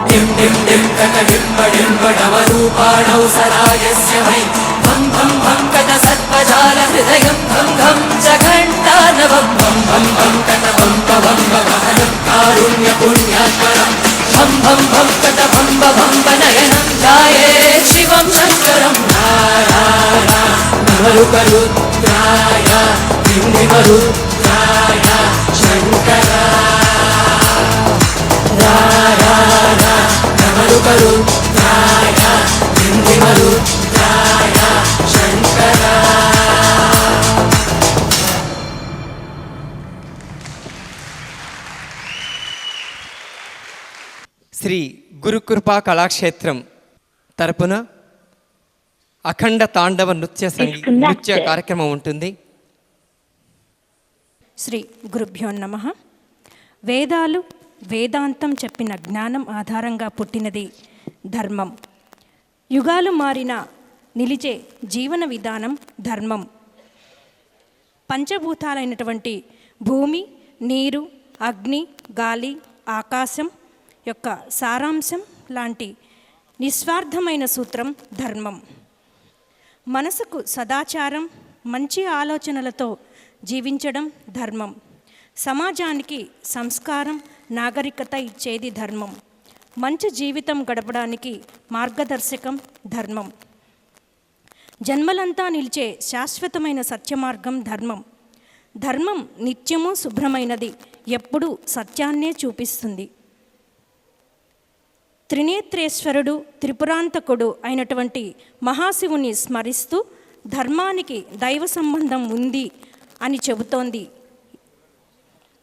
डिं डिं डिं कट डिम्ब डिम्ब डमरूपाणौ सरायस्य वै भं भं भं कट सत्पजाल हृदयं भं भं च घण्टानवं भं भं भं कट भं भं भवहनं कारुण्य पुण्यात्मनं भं भं भं कट भं भं नयनं ध्याये शिवं शङ्करं नमरुकरुद्राय डिम्डिमरुद्राय शङ्करा नमरुकरुद्राय डिम्डिमरुद्राय शङ्करा శ్రీ గురుకృపా కళాక్షేత్రం తరపున అఖండ తాండవ నృత్య కార్యక్రమం ఉంటుంది. శ్రీ గురుభ్యో నమః. వేదాలు వేదాంతం చెప్పిన జ్ఞానం ఆధారంగా పుట్టినది ధర్మం. యుగాలు మారిన నిలిచే జీవన విధానం ధర్మం. పంచభూతాలైనటువంటి భూమి, నీరు, అగ్ని, గాలి, ఆకాశం యొక్క సారాంశం లాంటి నిస్వార్థమైన సూత్రం ధర్మం. మనసుకు సదాచారం, మంచి ఆలోచనలతో జీవించడం ధర్మం. సమాజానికి సంస్కారం, నాగరికత ఇచ్చేది ధర్మం. మంచి జీవితం గడపడానికి మార్గదర్శకం ధర్మం. జన్మలంతా నిలిచే శాశ్వతమైన సత్యమార్గం ధర్మం. ధర్మం నిత్యము శుభ్రమైనది, ఎప్పుడూ సత్యాన్నే చూపిస్తుంది. త్రినేత్రేశ్వరుడు, త్రిపురాంతకుడు అయినటువంటి మహాశివుని స్మరిస్తూ ధర్మానికి దైవ సంబంధం ఉంది అని చెబుతోంది.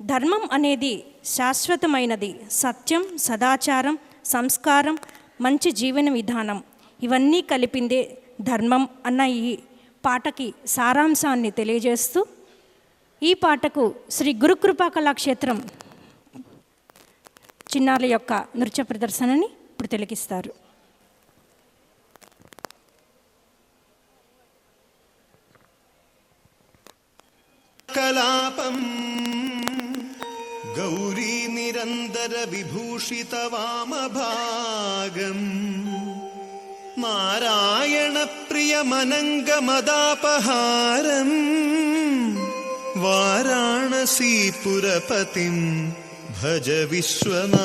ధర్మం అనేది శాశ్వతమైనది. సత్యం, సదాచారం, సంస్కారం, మంచి జీవన విధానం ఇవన్నీ కలిపిందే ధర్మం అన్న ఈ పాటకి సారాంశాన్ని తెలియజేస్తూ ఈ పాటకు శ్రీ గురుకృపా కళాక్షేత్రం చిన్నారుల యొక్క నృత్య ప్రదర్శనని ఇప్పుడు తిలకిస్తారు. కలాపం గౌరీ నిరంతర విభూషిత వామభాగం నారాయణ ప్రియమనంగమదాపహారం వారాణసీపురపతిం భజ విశ్వనాథం.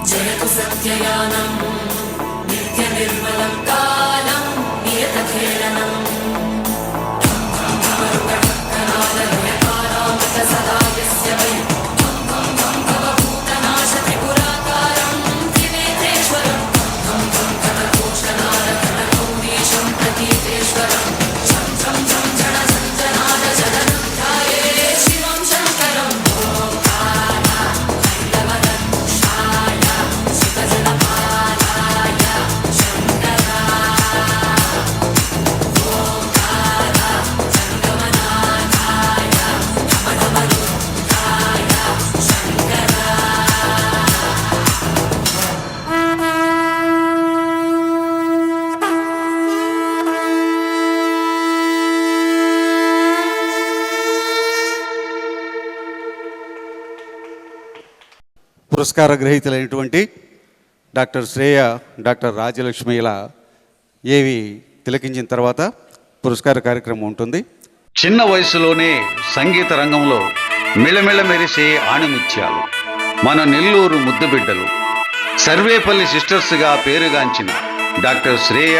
जयतु सत्ययानं नित्यनिर्मलं कालं नियतखेलनम् सदा यस्य वै भवभूतनाशत పురస్కార గ్రహీతలైనటువంటి డాక్టర్ శ్రేయ, డాక్టర్ రాజలక్ష్మిల ఏవి తిలకించిన తర్వాత పురస్కార కార్యక్రమం ఉంటుంది. చిన్న వయసులోనే సంగీత రంగంలో మిళమిళ మెరిసే ఆణిముత్యాలు మన నెల్లూరు ముద్దుబిడ్డలు, సర్వేపల్లి సిస్టర్స్గా పేరుగాంచిన డాక్టర్ శ్రేయ,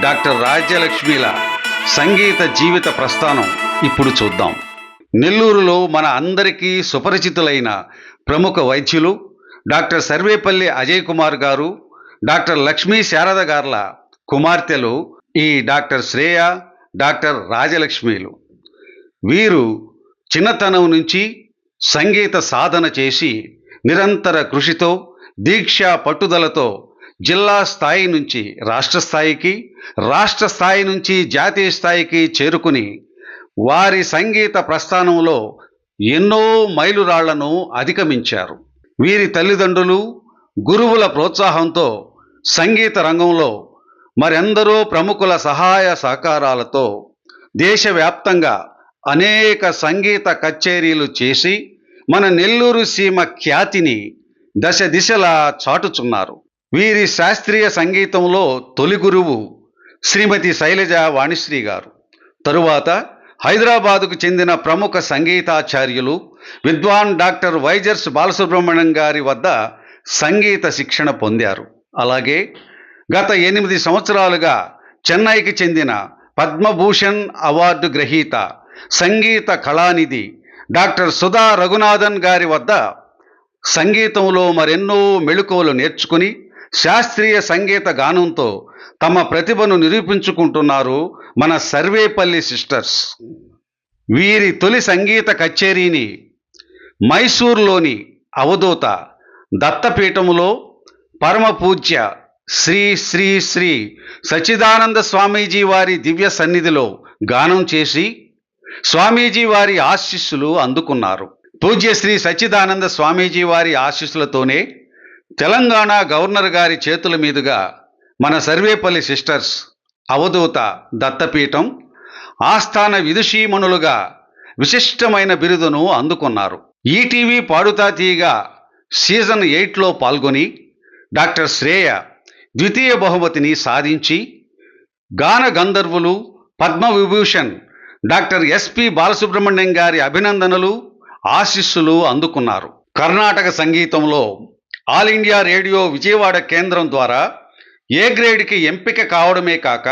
డాక్టర్ రాజ్యలక్ష్మిల సంగీత జీవిత ప్రస్థానం ఇప్పుడు చూద్దాం. నెల్లూరులో మన అందరికీ సుపరిచితులైన ప్రముఖ వైద్యులు డాక్టర్ సర్వేపల్లి అజయ్ కుమార్ గారు, డాక్టర్ లక్ష్మీ శారద గార్ల కుమార్తెలు ఈ డాక్టర్ శ్రేయ, డాక్టర్ రాజలక్ష్మిలు. వీరు చిన్నతనం నుంచి సంగీత సాధన చేసి నిరంతర కృషితో, దీక్ష పట్టుదలతో జిల్లా స్థాయి నుంచి రాష్ట్ర స్థాయికి, రాష్ట్ర స్థాయి నుంచి జాతీయ స్థాయికి చేరుకుని వారి సంగీత ప్రస్థానంలో ఎన్నో మైలురాళ్లను అధిగమించారు. వీరి తల్లిదండ్రులు, గురువుల ప్రోత్సాహంతో సంగీత రంగంలో మరెందరో ప్రముఖుల సహాయ సహకారాలతో దేశవ్యాప్తంగా అనేక సంగీత కచేరీలు చేసి మన నెల్లూరు సీమ ఖ్యాతిని దశ దిశలా చాటుచున్నారు. వీరి శాస్త్రీయ సంగీతంలో తొలి గురువు శ్రీమతి శైలజ వాణిశ్రీ గారు. తరువాత హైదరాబాదుకు చెందిన ప్రముఖ సంగీతాచార్యులు విద్వాన్ డాక్టర్ వైజర్స్ బాలసుబ్రహ్మణ్యం గారి వద్ద సంగీత శిక్షణ పొందారు. అలాగే గత 8 సంవత్సరాలుగా చెన్నైకి చెందిన పద్మభూషణ్ అవార్డు గ్రహీత సంగీత కళానిధి డాక్టర్ సుధా రఘునాథన్ గారి వద్ద సంగీతంలో మరెన్నో మెళకువలు నేర్చుకుని శాస్త్రీయ సంగీత గానంతో తమ ప్రతిభను నిరూపించుకుంటున్నారు మన సర్వేపల్లి సిస్టర్స్. వీరి తొలి సంగీత కచేరీని మైసూర్లోని అవధూత దత్తపీఠములో పరమ పూజ్య శ్రీ శ్రీ శ్రీ సచ్చిదానంద స్వామీజీ వారి దివ్య సన్నిధిలో గానం చేసి స్వామీజీ వారి ఆశీస్సులు అందుకున్నారు. పూజ్య శ్రీ సచ్చిదానంద స్వామీజీ వారి ఆశీస్సులతోనే తెలంగాణ గవర్నర్ గారి చేతుల మీదుగా మన సర్వేపల్లి సిస్టర్స్ అవధూత దత్తపీఠం ఆస్థాన విదుషీమణులుగా విశిష్టమైన బిరుదును అందుకున్నారు. ఈటీవీ పాడుతా తీయగా సీజన్ 8లో పాల్గొని డాక్టర్ శ్రేయ ద్వితీయ బహుమతిని సాధించి గాన గంధర్వులు పద్మవిభూషణ్ డాక్టర్ ఎస్పి బాలసుబ్రహ్మణ్యం గారి అభినందనలు, ఆశీస్సులు అందుకున్నారు. కర్ణాటక సంగీతంలో ఆల్ ఇండియా రేడియో విజయవాడ కేంద్రం ద్వారా ఏ గ్రేడ్కి ఎంపిక కావడమే కాక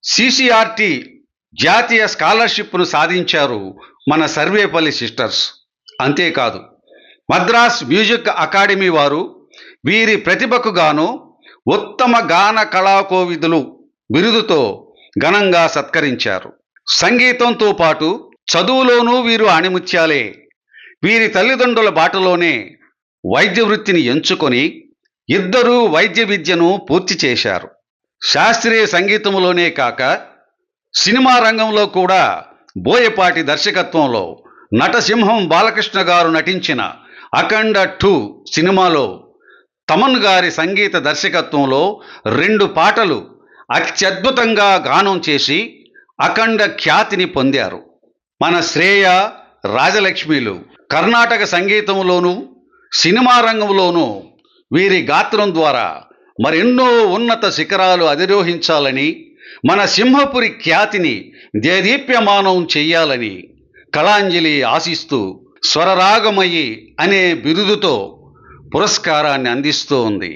సిసిఆర్టి జాతీయ స్కాలర్షిప్ను సాధించారు మన సర్వేపల్లి సిస్టర్స్. అంతేకాదు మద్రాస్ మ్యూజిక్ అకాడమీ వారు వీరి ప్రతిభకు గాను ఉత్తమ గాన కళాకోవిదులు బిరుదుతో ఘనంగా సత్కరించారు. సంగీతంతో పాటు చదువులోనూ వీరు ఆణిముత్యాలే. వీరి తల్లిదండ్రుల బాటలోనే వైద్య వృత్తిని ఎంచుకొని ఇద్దరూ వైద్య విద్యను పూర్తి చేశారు. శాస్త్రీయ సంగీతంలోనే కాక సినిమా రంగంలో కూడా బోయపాటి దర్శకత్వంలో నటసింహం బాలకృష్ణ గారు నటించిన అఖండ 2 సినిమాలో తమన్ గారి సంగీత దర్శకత్వంలో 2 పాటలు అత్యద్భుతంగా గానం చేసి అఖండ ఖ్యాతిని పొందారు. మన శ్రేయ, రాజలక్ష్మిలు కర్ణాటక సంగీతంలోనూ సినిమా రంగంలోనూ వీరి గాత్రం ద్వారా మరెన్నో ఉన్నత శిఖరాలు అధిరోహించాలని, మన సింహపురి ఖ్యాతిని దేదీప్యమానం చెయ్యాలని కళాంజలి ఆశిస్తూ స్వరరాగమయి అనే బిరుదుతో పురస్కారాన్ని అందిస్తూ ఉంది.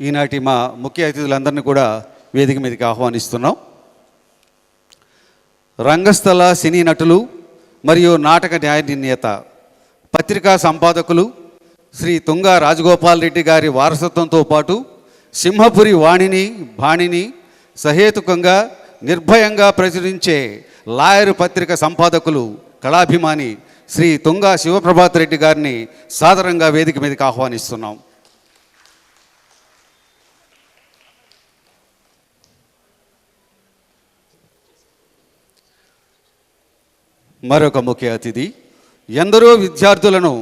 ఈనాటి మా ముఖ్య అతిథులందరినీ కూడా వేదిక మీదకి ఆహ్వానిస్తున్నాం. రంగస్థల సినీ నటులు మరియు నాటక న్యాయ నిర్ణేత, పత్రికా సంపాదకులు శ్రీ తుంగా రాజగోపాల్ రెడ్డి గారి వారసత్వంతో పాటు సింహపురి వాణిని బాణిని సహేతుకంగా నిర్భయంగా ప్రచురించే లాయరు పత్రిక సంపాదకులు, కళాభిమాని శ్రీ తుంగా శివప్రభాత్ రెడ్డి గారిని సాదరంగా వేదిక మీదకి ఆహ్వానిస్తున్నాం. మరొక ముఖ్య అతిథి ఎందరో విద్యార్థులను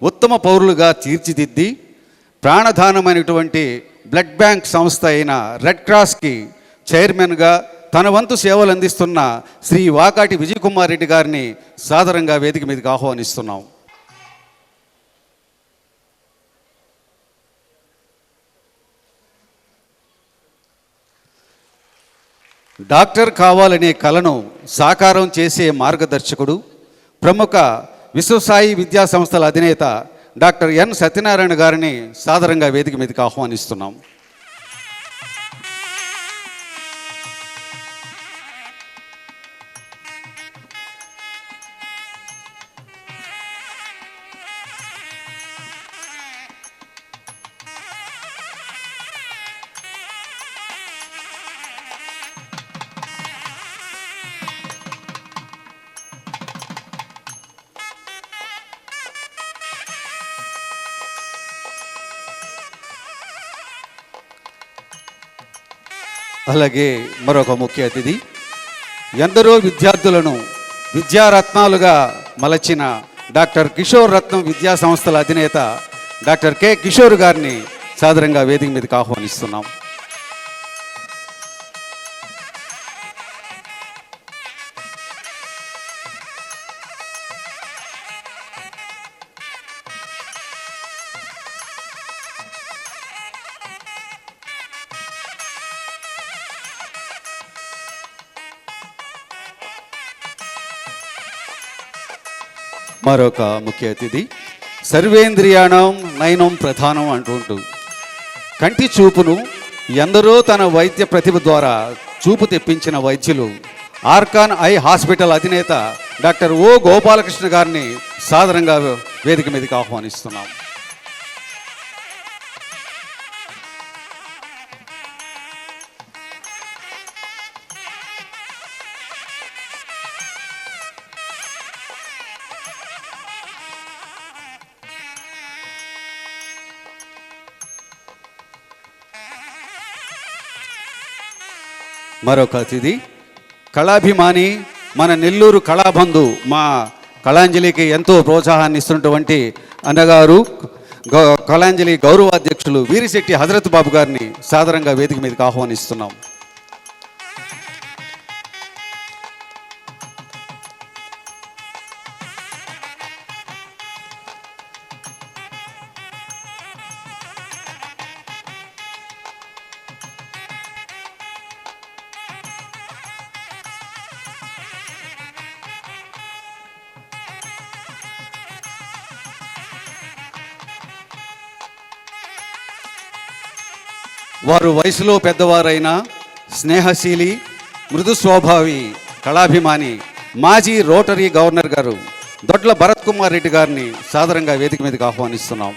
ఉత్తమ పౌరులుగా తీర్చిదిద్ది ప్రాణదానమైనటువంటి బ్లడ్ బ్యాంక్ సంస్థ అయిన రెడ్ క్రాస్కి చైర్మన్గా తన వంతు సేవలు అందిస్తున్న శ్రీ వాకాటి విజయ్ కుమార్ రెడ్డి గారిని సాదరంగా వేదిక మీదకి ఆహ్వానిస్తున్నాం. డాక్టర్ కావాలనే కలను సాకారం చేసే మార్గదర్శకుడు, ప్రముఖ విశ్వసాయి విద్యా సంస్థల అధినేత డాక్టర్ ఎన్ సత్యనారాయణ గారిని సాదరంగా వేదిక మీదకి ఆహ్వానిస్తున్నాం. అలాగే మరొక ముఖ్య అతిథి ఎందరో విద్యార్థులను విద్యారత్నాలుగా మలచిన డాక్టర్ కిషోర్ రత్నం విద్యా సంస్థల అధినేత డాక్టర్ కె కిషోర్ గారిని సాదరంగా వేదిక మీదకి ఆహ్వానిస్తున్నాం. మరొక ముఖ్య అతిథి సర్వేంద్రియాణం నయనం ప్రధానం అంటుంటూ కంటి చూపును ఎందరో తన వైద్య ప్రతిభ ద్వారా చూపు తెప్పించిన వైద్యులు ఆర్కాన్ ఐ హాస్పిటల్ అధినేత డాక్టర్ ఓ గోపాలకృష్ణ గారిని సాదరంగా వేదిక మీదకి ఆహ్వానిస్తున్నాం. మరొక అతిథి కళాభిమాని, మన నెల్లూరు కళాబంధు, మా కళాంజలికి ఎంతో ప్రోత్సాహాన్ని ఇస్తున్నటువంటి అన్నగారు కళాంజలి గౌరవాధ్యక్షులు వీరిశెట్టి హజరత్ బాబు గారిని సాదరంగా వేదిక మీదకి ఆహ్వానిస్తున్నాం. వారు వయసులో పెద్దవారైన స్నేహశీలి, మృదు స్వభావి, కళాభిమాని, మాజీ రోటరీ గవర్నర్ గారు దొడ్ల భరత్ కుమార్ రెడ్డి గారిని సాదరంగా వేదిక మీదకి ఆహ్వానిస్తున్నాం.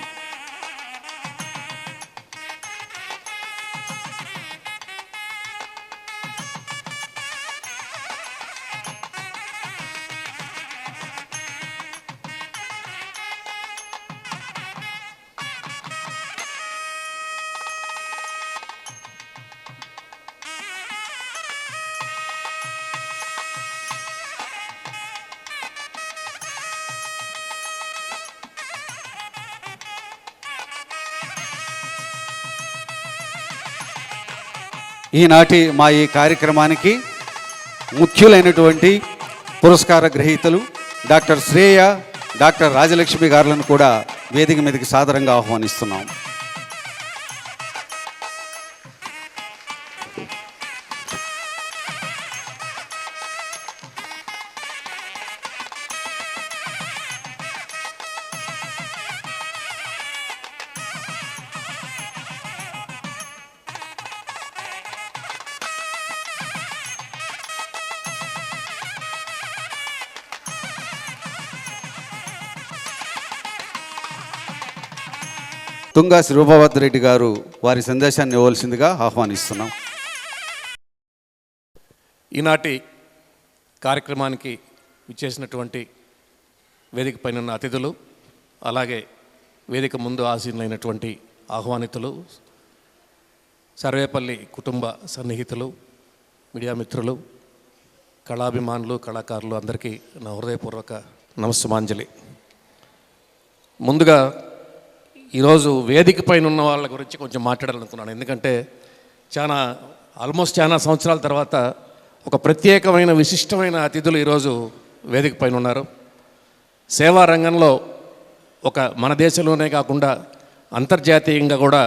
ఈనాటి మా ఈ కార్యక్రమానికి ముఖ్యులైనటువంటి పురస్కార గ్రహీతలు డాక్టర్ శ్రేయ, డాక్టర్ రాజలక్ష్మి గారులను కూడా వేదిక మీదకి సాదరంగా ఆహ్వానిస్తున్నాం. తుంగా శివభద్రెడ్డి గారు వారి సందేశాన్ని ఇవ్వాల్సిందిగా ఆహ్వానిస్తున్నాం. ఈనాటి కార్యక్రమానికి విచ్చేసినటువంటి వేదిక పైన ఉన్న అతిథులు, అలాగే వేదిక ముందు ఆసీనులైనటువంటి ఆహ్వానితులు, సర్వేపల్లి కుటుంబ సన్నిహితులు, మీడియా మిత్రులు, కళాభిమానులు, కళాకారులు అందరికీ నా హృదయపూర్వక నమస్సుమాంజలి. ముందుగా ఈరోజు వేదిక పైన ఉన్న వాళ్ళ గురించి కొంచెం మాట్లాడాలనుకున్నాను. ఎందుకంటే చాలా సంవత్సరాల తర్వాత ఒక ప్రత్యేకమైన విశిష్టమైన అతిథులు ఈరోజు వేదిక పైన ఉన్నారు. సేవా రంగంలో మన దేశంలోనే కాకుండా అంతర్జాతీయంగా కూడా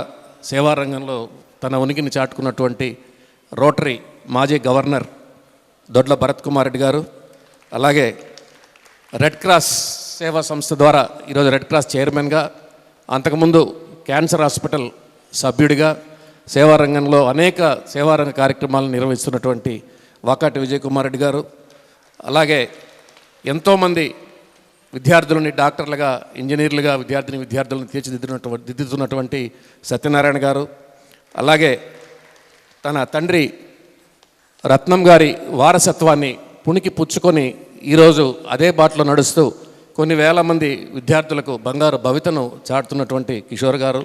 సేవా రంగంలో తన ఉనికిని చాటుకున్నటువంటి రోటరీ మాజీ గవర్నర్ దొడ్ల భరత్ కుమార్ రెడ్డి గారు, అలాగే రెడ్ క్రాస్ సేవా సంస్థ ద్వారా ఈరోజు రెడ్ క్రాస్ చైర్మన్గా, అంతకుముందు క్యాన్సర్ హాస్పిటల్ సభ్యుడిగా సేవా రంగంలో అనేక సేవారంగ కార్యక్రమాలను నిర్వహిస్తున్నటువంటి వాకాటి విజయ్ కుమార్ రెడ్డి గారు, అలాగే ఎంతోమంది విద్యార్థులని డాక్టర్లుగా, ఇంజనీర్లుగా విద్యార్థులను తీర్చిదిద్దుతున్నటువంటి సత్యనారాయణ గారు, అలాగే తన తండ్రి రత్నం గారి వారసత్వాన్ని పుణికి పుచ్చుకొని ఈరోజు అదే బాటలో నడుస్తూ కొన్ని వేల మంది విద్యార్థులకు బంగారు భవితను చాటుతున్నటువంటి కిషోర్ గారు,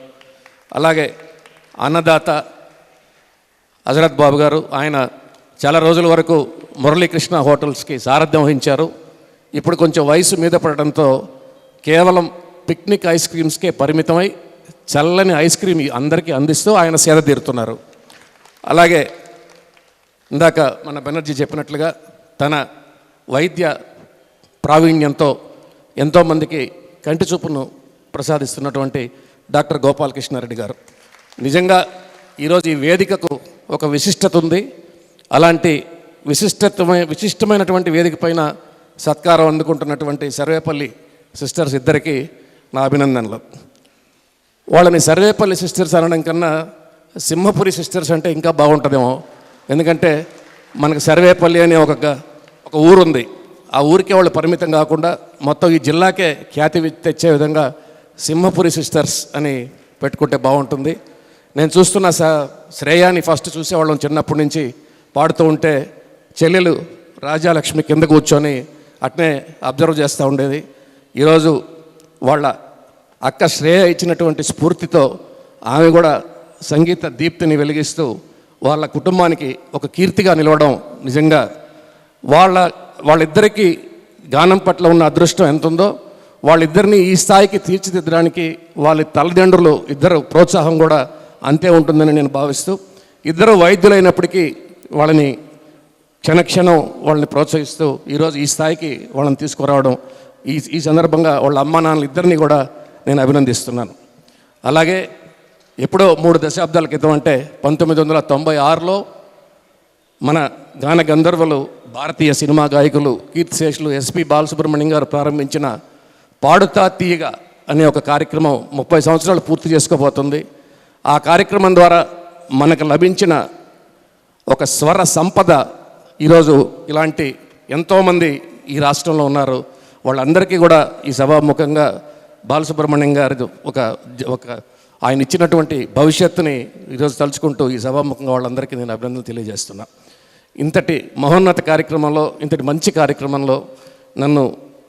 అలాగే అన్నదాత హజరత్ బాబు గారు, ఆయన చాలా రోజుల వరకు మురళీకృష్ణ హోటల్స్కి సారథ్యం వహించారు. ఇప్పుడు కొంచెం వయసు మీద పడడంతో కేవలం పిక్నిక్ ఐస్ క్రీమ్స్కే పరిమితమై చల్లని ఐస్ క్రీమ్ అందరికీ అందిస్తూ ఆయన సేద తీరుతున్నారు. అలాగే ఇందాక మన బెనర్జీ చెప్పినట్లుగా తన వైద్య ప్రావీణ్యంతో ఎంతోమందికి కంటి చూపును ప్రసాదిస్తున్నటువంటి డాక్టర్ గోపాలకృష్ణారెడ్డి గారు. నిజంగా ఈరోజు ఈ వేదికకు ఒక విశిష్టత ఉంది. అలాంటి విశిష్టమైనటువంటి వేదిక పైన సత్కారం అందుకుంటున్నటువంటి సర్వేపల్లి సిస్టర్స్ ఇద్దరికీ నా అభినందనలు. వాళ్ళని సర్వేపల్లి సిస్టర్స్ అనడం కన్నా సింహపురి సిస్టర్స్ అంటే ఇంకా బాగుంటుందేమో. ఎందుకంటే మనకు సర్వేపల్లి అనే ఒక ఊరు ఉంది. ఆ ఊరికే వాళ్ళు పరిమితం కాకుండా మొత్తం ఈ జిల్లాకే ఖ్యాతి తెచ్చే విధంగా సింహపురి సిస్టర్స్ అని పెట్టుకుంటే బాగుంటుంది. నేను చూస్తున్న శ్రేయాని ఫస్ట్ చూసేవాళ్ళం చిన్నప్పటి నుంచి. పాడుతూ ఉంటే చెల్లెలు రాజాలక్ష్మి కింద కూర్చొని అట్నే అబ్జర్వ్ చేస్తూ ఉండేది. ఈరోజు వాళ్ళ అక్క శ్రేయ ఇచ్చినటువంటి స్ఫూర్తితో ఆమె కూడా సంగీత దీప్తిని వెలిగిస్తూ వాళ్ళ కుటుంబానికి ఒక కీర్తిగా నిలవడం నిజంగా వాళ్ళిద్దరికీ గానం పట్ల ఉన్న అదృష్టం ఎంత ఉందో వాళ్ళిద్దరినీ ఈ స్థాయికి తీర్చిదిద్దడానికి వాళ్ళ తల్లిదండ్రులు ఇద్దరు ప్రోత్సాహం కూడా అంతే ఉంటుందని నేను భావిస్తూ, ఇద్దరు వైద్యులైనప్పటికీ వాళ్ళని క్షణక్షణం వాళ్ళని ప్రోత్సహిస్తూ ఈరోజు ఈ స్థాయికి వాళ్ళని తీసుకురావడం, ఈ సందర్భంగా వాళ్ళ అమ్మా నాన్నలు ఇద్దరిని కూడా నేను అభినందిస్తున్నాను. అలాగే ఎప్పుడో 3 దశాబ్దాల క్రితం అంటే 1996లో మన గాన గంధర్వులు, భారతీయ సినిమా గాయకులు, కీర్తిశేషులు ఎస్పి బాలసుబ్రహ్మణ్యం గారు ప్రారంభించిన పాడుతా తీయగా అనే ఒక కార్యక్రమం 30 సంవత్సరాలు పూర్తి చేసుకోబోతుంది. ఆ కార్యక్రమం ద్వారా మనకు లభించిన ఒక స్వర సంపద ఈరోజు ఇలాంటి ఎంతోమంది ఈ రాష్ట్రంలో ఉన్నారు. వాళ్ళందరికీ కూడా ఈ సభాముఖంగా బాలసుబ్రహ్మణ్యం గారి ఒక ఆయన ఇచ్చినటువంటి భవిష్యత్తుని ఈరోజు తలుచుకుంటూ ఈ సభాముఖంగా వాళ్ళందరికీ నేను అభినందన తెలియజేస్తున్నా. ఇంతటి మహోన్నత కార్యక్రమంలో, ఇంతటి మంచి కార్యక్రమంలో నన్ను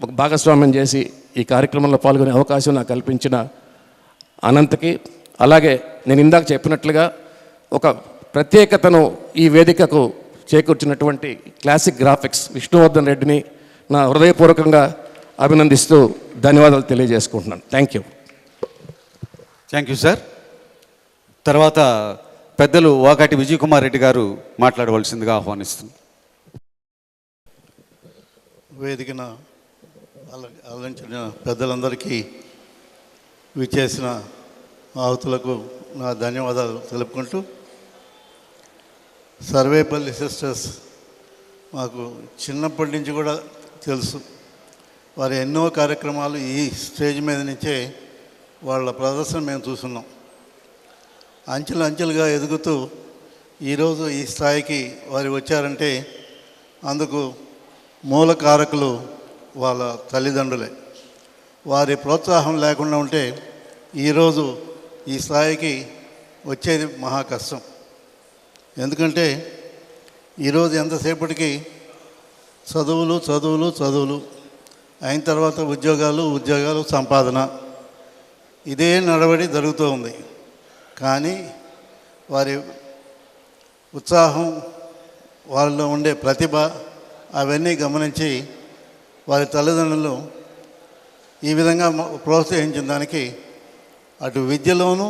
ఒక భాగస్వామ్యం చేసి ఈ కార్యక్రమంలో పాల్గొనే అవకాశం నాకు కల్పించిన అనంతకి, అలాగే నేను ఇందాక చెప్పినట్లుగా ఒక ప్రత్యేకతను ఈ వేదికకు చేకూర్చినటువంటి క్లాసిక్ గ్రాఫిక్స్ విష్ణువర్ధన్ రెడ్డిని నా హృదయపూర్వకంగా అభినందిస్తూ ధన్యవాదాలు తెలియజేసుకుంటున్నాను. Thank you sir. తర్వాత పెద్దలు వాకాటి విజయ్ కుమార్ రెడ్డి గారు మాట్లాడవలసిందిగా ఆహ్వానిస్తుంది. వేదికన అలంకరించిన పెద్దలందరికీ, విచ్చేసిన ఆహుతులకు నా ధన్యవాదాలు తెలుపుకుంటూ, సర్వేపల్లి సిస్టర్స్ మాకు చిన్నప్పటి నుంచి కూడా తెలుసు. వారి ఎన్నో కార్యక్రమాలు ఈ స్టేజ్ మీద నుంచే వాళ్ళ ప్రదర్శన మేము చూస్తున్నాం. అంచెలుగా ఎదుగుతూ ఈరోజు ఈ స్థాయికి వారు వచ్చారంటే అందుకు మూల కారకులు వాళ్ళ తల్లిదండ్రులే. వారి ప్రోత్సాహం లేకుండా ఉంటే ఈరోజు ఈ స్థాయికి వచ్చేది మహా కష్టం. ఎందుకంటే ఈరోజు ఎంతసేపటికి చదువులు అయిన తర్వాత ఉద్యోగాలు సంపాదన, ఇదే నడవడి జరుగుతూ ఉంది. కానీ వారి ఉత్సాహం, వాళ్ళలో ఉండే ప్రతిభ అవన్నీ గమనించి వారి తల్లిదండ్రులు ఈ విధంగా ప్రోత్సహించిన దానికి అటు విద్యలోనూ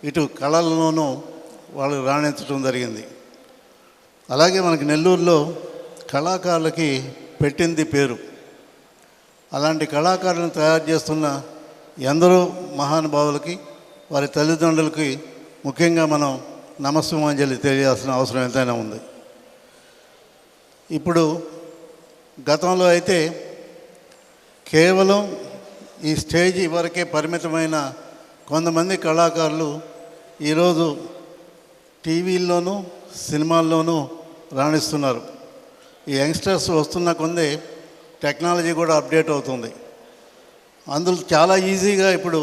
ఇటు కళల్లోనూ వాళ్ళు రాణించడం జరిగింది. అలాగే మనకి నెల్లూరులో కళాకారులకి పెట్టింది పేరు. అలాంటి కళాకారులను తయారు చేస్తున్న ఎందరో మహానుభావులకి, వారి తల్లిదండ్రులకి ముఖ్యంగా మనం నమస్సుమాంజలి తెలియాల్సిన అవసరం ఎంతైనా ఉంది. ఇప్పుడు గతంలో అయితే కేవలం ఈ స్టేజ్ వరకే పరిమితమైన కొంతమంది కళాకారులు ఈరోజు టీవీల్లోనూ సినిమాల్లోనూ రాణిస్తున్నారు. ఈ యంగ్స్టర్స్ వస్తున్న కొందే టెక్నాలజీ కూడా అప్డేట్ అవుతుంది. అందులో చాలా ఈజీగా ఇప్పుడు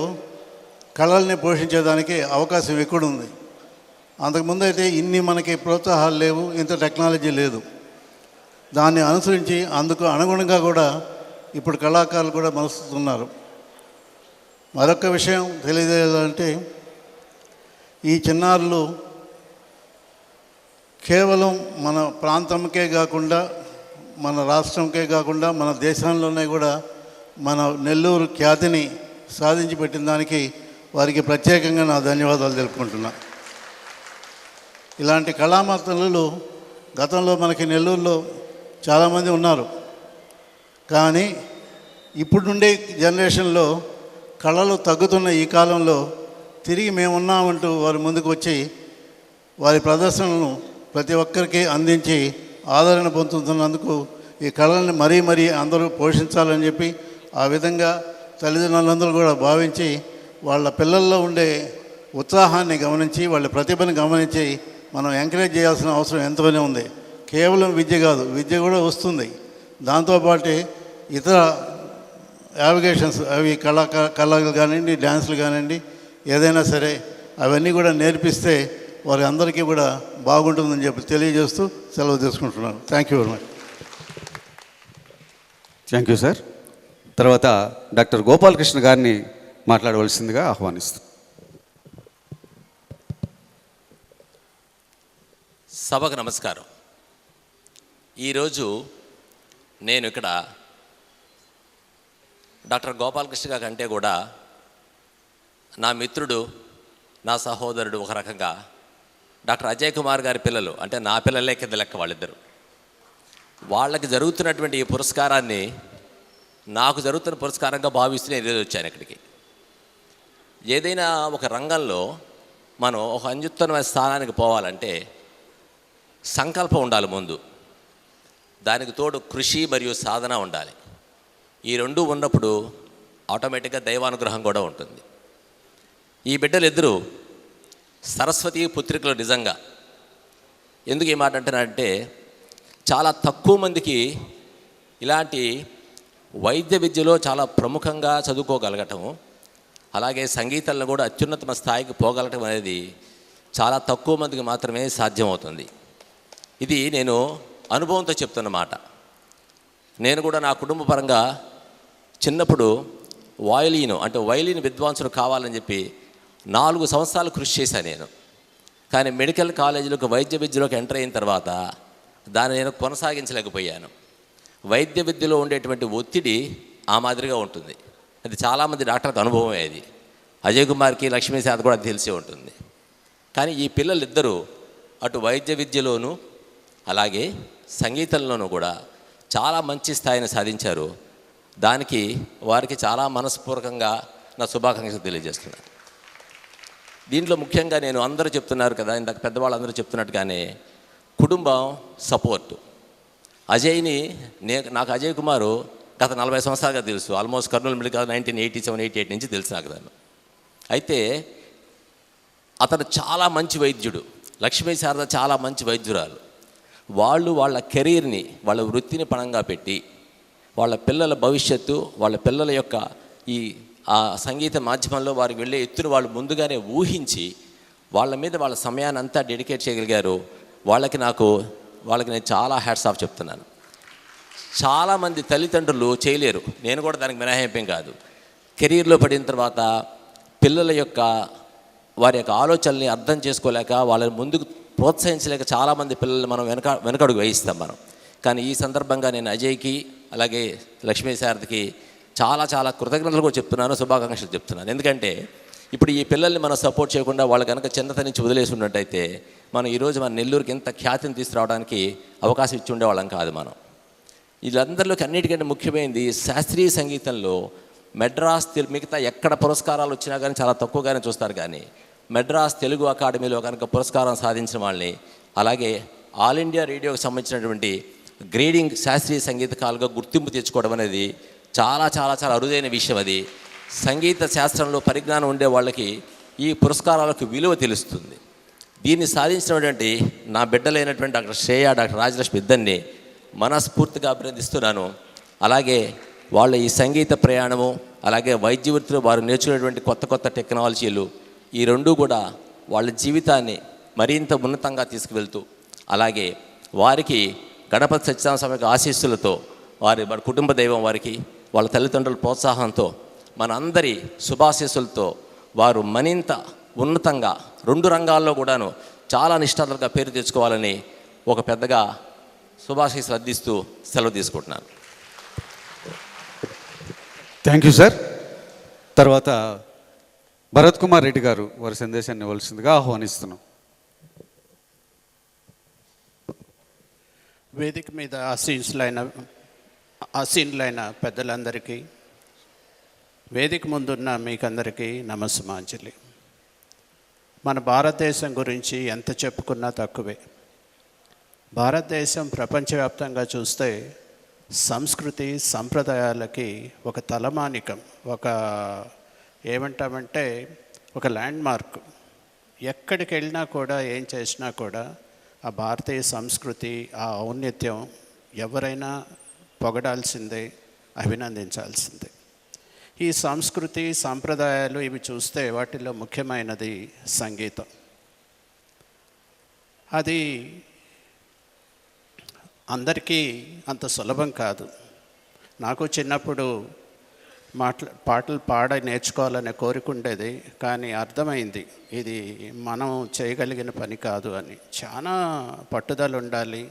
కళల్ని పోషించేదానికి అవకాశం ఎక్కువ ఉంది. అంతకుముందు అయితే ఇన్ని మనకి ప్రోత్సాహాలు లేవు, ఇంత టెక్నాలజీ లేదు. దాన్ని అనుసరించి అందుకు అనుగుణంగా కూడా ఇప్పుడు కళాకారులు కూడా మలుస్తున్నారు. మరొక విషయం తెలియజేయాలంటే, ఈ చిన్నారులు కేవలం మన ప్రాంతంకే కాకుండా, మన రాష్ట్రంకే కాకుండా, మన దేశంలోనే కూడా మన నెల్లూరు ఖ్యాతిని సాధించి పెట్టిన దానికి వారికి ప్రత్యేకంగా నా ధన్యవాదాలు తెలుపుకుంటున్నా. ఇలాంటి కళామతలు గతంలో మనకి నెల్లూరులో చాలామంది ఉన్నారు. కానీ ఇప్పుడు నుండే జనరేషన్లో కళలు తగ్గుతున్న ఈ కాలంలో తిరిగి మేమున్నామంటూ వారు ముందుకు వచ్చి వారి ప్రదర్శనలను ప్రతి ఒక్కరికి అందించి ఆదరణ పొందుతున్నందుకు ఈ కళల్ని మరీ అందరూ పోషించాలని చెప్పి, ఆ విధంగా తల్లిదండ్రులందరూ కూడా భావించి వాళ్ళ పిల్లల్లో ఉండే ఉత్సాహాన్ని గమనించి, వాళ్ళ ప్రతిభను గమనించి మనం ఎంకరేజ్ చేయాల్సిన అవసరం ఎంతోనే ఉంది. కేవలం విద్య కాదు, విద్య కూడా వస్తుంది. దాంతోపాటు ఇతర యావిగేషన్స్, అవి కళలు కానివ్వండి, డ్యాన్సులు కానివ్వండి, ఏదైనా సరే అవన్నీ కూడా నేర్పిస్తే వారి అందరికీ కూడా బాగుంటుందని చెప్పి తెలియజేస్తూ సెలవు తీసుకుంటున్నాను. Thank you very much. Thank you sir. తర్వాత డాక్టర్ గోపాలకృష్ణ గారిని మాట్లాడవలసిందిగా ఆహ్వానిస్తాం. సభకు నమస్కారం. ఈరోజు నేను ఇక్కడ డాక్టర్ గోపాలకృష్ణ గారి కంటే కూడా నా మిత్రుడు, నా సహోదరుడు, ఒక రకంగా డాక్టర్ అజయ్ కుమార్ గారి పిల్లలు, అంటే నా పిల్లలే కింద లెక్క వాళ్ళిద్దరు. వాళ్ళకి జరుగుతున్నటువంటి ఈ పురస్కారాన్ని నాకు జరుగుతున్న పురస్కారంగా భావిస్తూ నేను ఈరోజు వచ్చాను ఇక్కడికి. ఏదైనా ఒక రంగంలో మనం ఒక అత్యుత్తమమైన స్థానానికి పోవాలంటే సంకల్పం ఉండాలి ముందు, దానికి తోడు కృషి మరియు సాధన ఉండాలి. ఈ రెండూ ఉన్నప్పుడు ఆటోమేటిక్గా దైవానుగ్రహం కూడా ఉంటుంది. ఈ బిడ్డలిద్దరూ సరస్వతి పుత్రికలు. నిజంగా ఎందుకు ఈ మాట అంటున్నానంటే, చాలా తక్కువ మందికి ఇలాంటి వైద్య విద్యలో చాలా ప్రముఖంగా చదువుకోగలగటం, అలాగే సంగీతంలో కూడా అత్యున్నతమ స్థాయికి పోగలగటం అనేది చాలా తక్కువ మందికి మాత్రమే సాధ్యమవుతుంది. ఇది నేను అనుభవంతో చెప్తున్న మాట. నేను కూడా నా కుటుంబ పరంగా చిన్నప్పుడు వైలిన్ విద్వాంసుడు కావాలని చెప్పి 4 సంవత్సరాలు కృషి చేశాను నేను. కానీ మెడికల్ కాలేజీలోకి వైద్య విద్యలోకి ఎంటర్ అయిన తర్వాత దాన్ని నేను కొనసాగించలేకపోయాను. వైద్య విద్యలో ఉండేటువంటి ఒత్తిడి ఆ మాదిరిగా ఉంటుంది. అది చాలామంది డాక్టర్లకు అనుభవమే. అది అజయ్ కుమార్కి, లక్ష్మీ శాత కూడా తెలిసే ఉంటుంది. కానీ ఈ పిల్లలిద్దరూ అటు వైద్య విద్యలోనూ అలాగే సంగీతంలోనూ కూడా చాలా మంచి స్థాయిని సాధించారు. దానికి వారికి చాలా మనస్పూర్వకంగా నా శుభాకాంక్షలు తెలియజేస్తున్నాను. దీంట్లో ముఖ్యంగా నేను అందరూ చెప్తున్నారు కదా, ఇందాక పెద్దవాళ్ళందరూ చెప్తున్నట్టుగానే కుటుంబం సపోర్టు. అజయ్ని నాకు అజయ్ కుమారు గత 40 సంవత్సరాలుగా తెలుసు. ఆల్మోస్ట్ కర్నూలు మెడికల్ 1987-88 నుంచి తెలుసు నాకు దాన్ని. అయితే అతను చాలా మంచి వైద్యుడు, లక్ష్మీ శారద చాలా మంచి వైద్యురాలు. వాళ్ళు వాళ్ళ కెరీర్ని, వాళ్ళ వృత్తిని పణంగా పెట్టి వాళ్ళ పిల్లల భవిష్యత్తు, వాళ్ళ పిల్లల యొక్క ఆ సంగీత మాధ్యమంలో వారికి వెళ్ళే ఎత్తును వాళ్ళు ముందుగానే ఊహించి వాళ్ళ మీద వాళ్ళ సమయాన్ని అంతా డెడికేట్ చేయగలిగారు. వాళ్ళకి నేను చాలా హ్యాట్స్ ఆఫ్ చెప్తున్నాను. చాలామంది తల్లిదండ్రులు చేయలేరు. నేను కూడా దానికి మినహాయింపేం కాదు. కెరీర్లో పడిన తర్వాత పిల్లల యొక్క వారి యొక్క ఆలోచనల్ని అర్థం చేసుకోలేక వాళ్ళని ముందుకు ప్రోత్సహించలేక చాలామంది పిల్లల్ని మనం వెనకడుగు వేయిస్తాం మనం. కానీ ఈ సందర్భంగా నేను అజయ్కి అలాగే లక్ష్మీ శారదకి చాలా చాలా కృతజ్ఞతలు కూడా చెప్తున్నాను, శుభాకాంక్షలు చెప్తున్నాను. ఎందుకంటే ఇప్పుడు ఈ పిల్లల్ని మనం సపోర్ట్ చేయకుండా వాళ్ళు కనుక చిన్నతనం నుంచి వదిలేసి ఉన్నట్టయితే మనం ఈరోజు మన నెల్లూరుకి ఎంత ఖ్యాతిని తీసుకురావడానికి అవకాశం ఇచ్చి ఉండేవాళ్ళం కాదు మనం. వీళ్ళందరిలోకి అన్నిటికంటే ముఖ్యమైనది శాస్త్రీయ సంగీతంలో మెడ్రాస్ మిగతా ఎక్కడ పురస్కారాలు వచ్చినా కానీ చాలా తక్కువగానే చూస్తారు. కానీ మెడ్రాస్ తెలుగు అకాడమీలో కనుక పురస్కారం సాధించిన వాళ్ళని, అలాగే ఆల్ ఇండియా రేడియోకి సంబంధించినటువంటి గ్రేడింగ్ శాస్త్రీయ సంగీతకాలుగా గుర్తింపు తెచ్చుకోవడం అనేది చాలా చాలా చాలా అరుదైన విషయం. అది సంగీత శాస్త్రంలో పరిజ్ఞానం ఉండే వాళ్ళకి ఈ పురస్కారాలకు విలువ తెలుస్తుంది. దీన్ని సాధించినటువంటి నా బిడ్డలైనటువంటి డాక్టర్ శ్రేయ, డాక్టర్ రాజలక్ష్మి ఇద్దరిని మనస్ఫూర్తిగా అభినందిస్తున్నాను. అలాగే వాళ్ళ ఈ సంగీత ప్రయాణము, అలాగే వైద్య వృత్తిలో వారు నేర్చుకునేటువంటి కొత్త కొత్త టెక్నాలజీలు, ఈ రెండూ కూడా వాళ్ళ జీవితాన్ని మరింత ఉన్నతంగా తీసుకువెళ్తూ, అలాగే వారికి గణపతి సత్యనారాయణ స్వామి ఆశీస్సులతో, వారి కుటుంబ దైవం వారికి వాళ్ళ తల్లిదండ్రుల ప్రోత్సాహంతో, మన అందరి శుభాశీస్సులతో వారు మరింత ఉన్నతంగా 2 రంగాల్లో కూడాను చాలా నిష్ఠాతులుగా పేరు తెచ్చుకోవాలని ఒక పెద్దగా శుభాశీస్సులు అందిస్తూ సెలవు తీసుకుంటున్నాను. Thank you sir. తర్వాత భరత్ కుమార్ రెడ్డి గారు వారి సందేశాన్ని ఇవ్వాల్సిందిగా ఆహ్వానిస్తున్నాం. వేదిక మీద ఆసీనులైన పెద్దలందరికీ, వేదిక ముందున్న మీకందరికీ నమస్సుమాంజలి. మన భారతదేశం గురించి ఎంత చెప్పుకున్నా తక్కువే. భారతదేశం ప్రపంచవ్యాప్తంగా చూస్తే సంస్కృతి సంప్రదాయాలకి ఒక తలమానికం, ఒక ఏమంటామంటే ఒక ల్యాండ్ మార్క్. ఎక్కడికి వెళ్ళినా కూడా ఏం చేసినా కూడా ఆ భారతీయ సంస్కృతి, ఆ ఔన్నత్యం ఎవరైనా పొగడాల్సిందే, అభినందించాల్సిందే. ఈ సంస్కృతి సాంప్రదాయాలు ఇవి చూస్తే వాటిల్లో ముఖ్యమైనది సంగీతం. అది అందరికీ అంత సులభం కాదు. నాకు చిన్నప్పుడు పాటలు నేర్చుకోవాలనే కోరిక ఉండేది, కానీ అర్థమైంది ఇది మనం చేయగలిగిన పని కాదు అని. చాలా పట్టుదల ఉండాలి,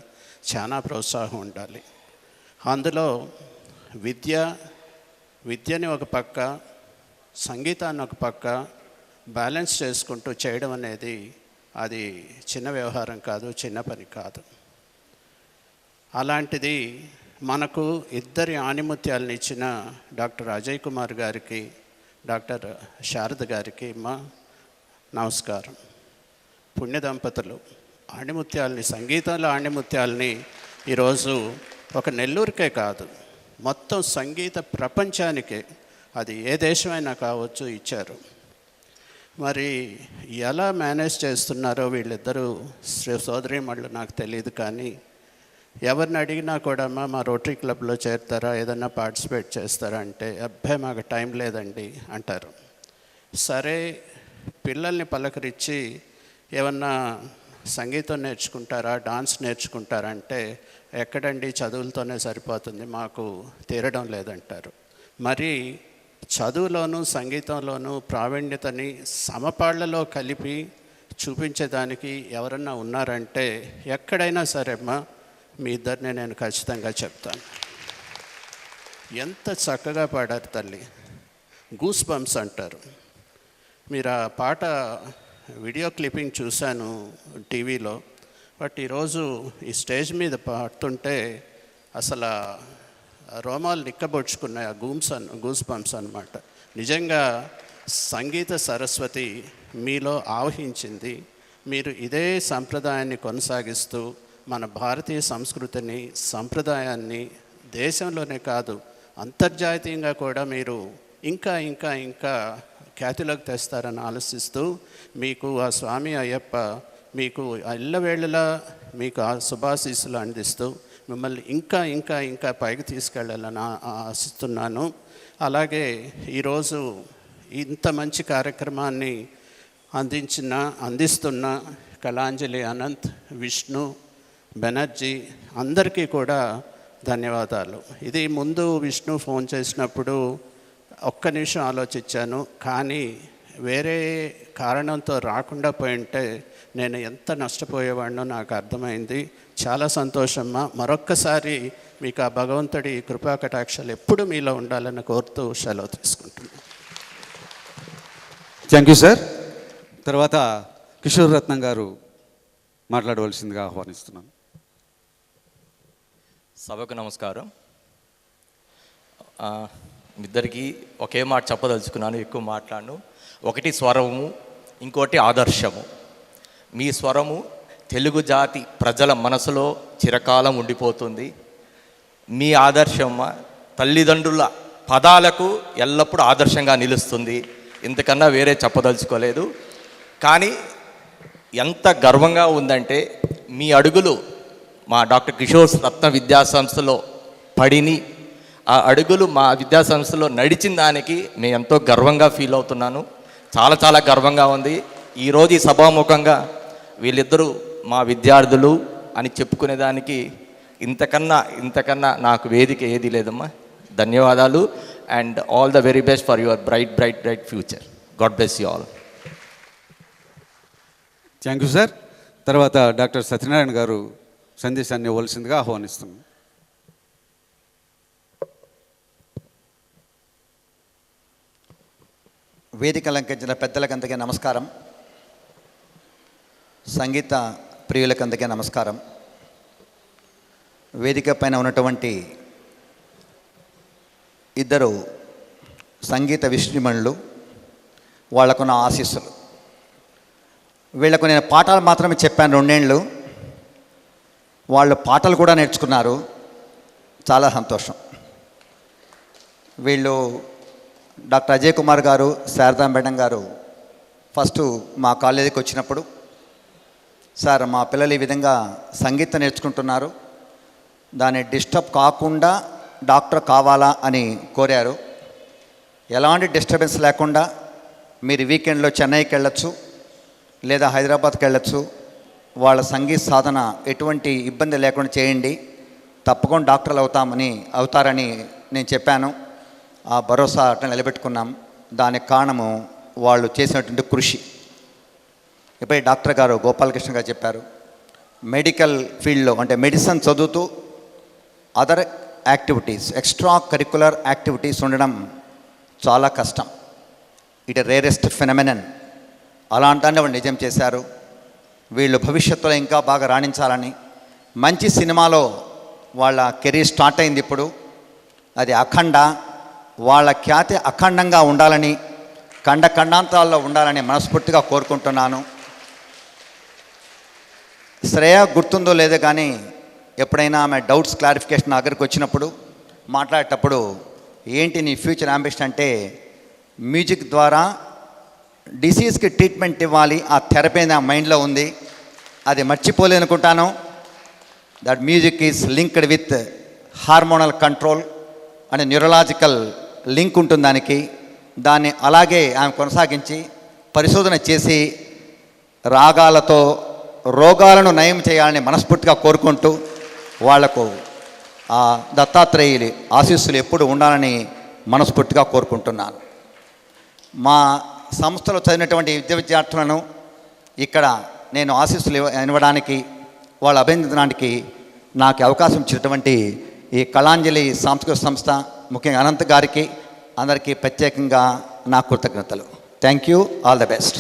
చాలా ప్రోత్సాహం ఉండాలి. అందులో విద్యని ఒక పక్క, సంగీతాన్ని ఒక పక్క బ్యాలెన్స్ చేసుకుంటూ చేయడం అనేది అది చిన్న వ్యవహారం కాదు, చిన్న పని కాదు. అలాంటిది మనకు 2 ఆణిముత్యాలను ఇచ్చిన డాక్టర్ అజయ్ కుమార్ గారికి, డాక్టర్ శారద గారికి మా నమస్కారం. పుణ్య దంపతులు ఆణిముత్యాలని, సంగీతంలో ఆణిముత్యాలని ఈరోజు ఒక నెల్లూరుకే కాదు, మొత్తం సంగీత ప్రపంచానికే, అది ఏ దేశమైనా కావచ్చు, ఇచ్చారు. మరి ఎలా మేనేజ్ చేస్తున్నారో వీళ్ళిద్దరూ సోదరీమణులు నాకు తెలియదు. కానీ ఎవరిని అడిగినా కూడా మా రోటరీ క్లబ్లో చేరుతారా, ఏదన్నా పార్టిసిపేట్ చేస్తారా అంటే అబ్బాయి మాకు టైం లేదండి అంటారు. సరే, పిల్లల్ని పలకరించి ఏమన్నా సంగీతం నేర్చుకుంటారా, డాన్స్ నేర్చుకుంటారా అంటే ఎక్కడండి, చదువులతోనే సరిపోతుంది, మాకు తీరడం లేదంటారు. మరి చదువులోనూ సంగీతంలోనూ ప్రావీణ్యతని సమపాళ్లలో కలిపి చూపించేదానికి ఎవరన్నా ఉన్నారంటే ఎక్కడైనా సరే మీ ఇద్దరిని నేను ఖచ్చితంగా చెప్తాను. ఎంత చక్కగా పాడారు తల్లి, గూస్ బంప్స్ అంటారు. మీరు ఆ పాట వీడియో క్లిప్పింగ్ చూశాను టీవీలో. బట్ ఈరోజు ఈ స్టేజ్ మీద పాడుతుంటే అసలు రోమాలు నిక్కబొడుచుకున్నాయి. ఆ గూస్ బంప్స్ అన్నమాట. నిజంగా సంగీత సరస్వతి మీలో ఆవహించింది. మీరు ఇదే సంప్రదాయాన్ని కొనసాగిస్తూ మన భారతీయ సంస్కృతిని, సంప్రదాయాన్ని దేశంలోనే కాదు అంతర్జాతీయంగా కూడా మీరు ఇంకా ఇంకా ఇంకా ఖ్యాతిలోకి తెస్తారని ఆలోచిస్తూ, మీకు ఆ స్వామి అయ్యప్ప మీకు ఎల్లవేళలా మీకు ఆ శుభాశీస్సులు అందిస్తూ మిమ్మల్ని ఇంకా ఇంకా ఇంకా పైకి తీసుకెళ్ళాలని ఆశిస్తున్నాను. అలాగే ఈరోజు ఇంత మంచి కార్యక్రమాన్ని అందిస్తున్న కళాంజలి అనంత్, విష్ణు బెనర్జీ అందరికీ కూడా ధన్యవాదాలు. ఇది ముందు విష్ణు ఫోన్ చేసినప్పుడు ఒక్క నిమిషం ఆలోచించాను, కానీ వేరే కారణంతో రాకుండా పోయింటే నేను ఎంత నష్టపోయేవాడినో నాకు అర్థమైంది. చాలా సంతోషమ్మా. మరొక్కసారి మీకు ఆ భగవంతుడి కృపా కటాక్షాలు ఎప్పుడు మీలో ఉండాలని కోరుతూ సెలవు తీసుకుంటున్నాను. Thank you sir. తర్వాత కిషోర్ రత్నం గారు మాట్లాడవలసిందిగా ఆహ్వానిస్తున్నాను. సభకు నమస్కారం. ఇద్దరికి ఒకే మాట చెప్పదలుచుకున్నాను, ఎక్కువ మాట్లాడను. ఒకటి స్వరము, ఇంకోటి ఆదర్శము. మీ స్వరము తెలుగు జాతి ప్రజల మనసులో చిరకాలం ఉండిపోతుంది. మీ ఆదర్శం తల్లిదండ్రుల పదాలకు ఎల్లప్పుడూ ఆదర్శంగా నిలుస్తుంది. ఇంతకన్నా వేరే చెప్పదలుచుకోలేదు. కానీ ఎంత గర్వంగా ఉందంటే మీ అడుగులు మా డాక్టర్ కిషోర్ రత్న విద్యాసంస్థలో పడిని, ఆ అడుగులు మా విద్యాసంస్థలో నడిచిన దానికి నేను ఎంతో గర్వంగా ఫీల్ అవుతున్నాను. చాలా చాలా గర్వంగా ఉంది. ఈరోజు ఈ సభాముఖంగా వీళ్ళిద్దరూ మా విద్యార్థులు అని చెప్పుకునేదానికి ఇంతకన్నా నాకు వేదిక ఏది లేదమ్మా. ధన్యవాదాలు. And all the very best for your bright future. God bless you all. Thank you sir. తర్వాత డాక్టర్ సత్యనారాయణ గారు సందేశాన్ని ఇవ్వాల్సిందిగా ఆహ్వానిస్తున్నాం. వేదిక అలంకరించిన పెద్దలకందరికీ నమస్కారం. సంగీత ప్రియులకందరికీ నమస్కారం. వేదిక పైన ఉన్నటువంటి ఇద్దరు సంగీత విశ్వమణులు, వాళ్ళకున్న ఆశీస్సులు. వీళ్లకు నేను పాఠాలు మాత్రమే చెప్పాను 2 ఏళ్ళు. వాళ్ళు పాటలు కూడా నేర్చుకున్నారు. చాలా సంతోషం. వీళ్ళు డాక్టర్ అజయ్ కుమార్ గారు, శారదా మేడం గారు ఫస్ట్ మా కాలేజీకి వచ్చినప్పుడు, సార్ మా పిల్లలు ఈ విధంగా సంగీతం నేర్చుకుంటున్నారు, దాన్ని డిస్టర్బ్ కాకుండా డాక్టర్ కావాలా అని కోరారు. ఎలాంటి డిస్టర్బెన్స్ లేకుండా మీరు వీకెండ్లో చెన్నైకి వెళ్ళొచ్చు, లేదా హైదరాబాద్కి వెళ్ళొచ్చు. వాళ్ళ సంగీత సాధన ఎటువంటి ఇబ్బంది లేకుండా చేయండి, తప్పకుండా డాక్టర్లు అవుతారని నేను చెప్పాను. ఆ భరోసా అట్లా నిలబెట్టుకున్నాం. దానికి కారణము వాళ్ళు చేసినటువంటి కృషి. ఇప్పుడే డాక్టర్ గారు గోపాలకృష్ణ గారు చెప్పారు, మెడికల్ ఫీల్డ్లో అంటే మెడిసిన్ చదువుతూ other activities, extracurricular activities ఉండడం చాలా కష్టం. It rarest phenomenon. అలాంటి వాళ్ళు నిజం చేశారు. వీళ్ళు భవిష్యత్తులో ఇంకా బాగా రాణించాలని, మంచి సినిమాలో వాళ్ళ కెరీర్ స్టార్ట్ అయింది. ఇప్పుడు అది అఖండ. వాళ్ళ ఖ్యాతి అఖండంగా ఉండాలని, ఖండాంతరాల్లో ఉండాలని మనస్ఫూర్తిగా కోరుకుంటున్నాను. శ్రేయ గుర్తుందో లేదో కానీ ఎప్పుడైనా ఆమె డౌట్స్ క్లారిఫికేషన్ దగ్గరికి వచ్చినప్పుడు మాట్లాడేటప్పుడు, ఏంటి నీ ఫ్యూచర్ అంబిషన్ అంటే, మ్యూజిక్ ద్వారా డిసీజ్కి ట్రీట్మెంట్ ఇవ్వాలి, ఆ థెరపీ నా మైండ్లో ఉంది, అది మర్చిపోలేదు అనుకుంటాను. That music is linked with hormonal control అనే న్యూరలాజికల్ లింక్ ఉంటుంది దానికి. దాన్ని అలాగే ఆమె కొనసాగించి పరిశోధన చేసి రాగాలతో రోగాలను నయం చేయాలని మనస్ఫూర్తిగా కోరుకుంటూ, వాళ్లకు ఆ దత్తాత్రేయులి ఆశీస్సులు ఎప్పుడు ఉండాలని మనస్ఫూర్తిగా కోరుకుంటున్నాను. మా సంస్థలో చదివినటువంటి విద్యార్థులను ఇక్కడ నేను ఆశీస్సులు ఇవ్వడానికి, వాళ్ళ అభినందనానికి నాకు అవకాశం ఇచ్చినటువంటి ఈ కళాంజలి సాంస్కృతిక సంస్థ, ముఖ్యంగా అనంత్ గారికి అందరికీ ప్రత్యేకంగా నా కృతజ్ఞతలు. Thank you. All the best.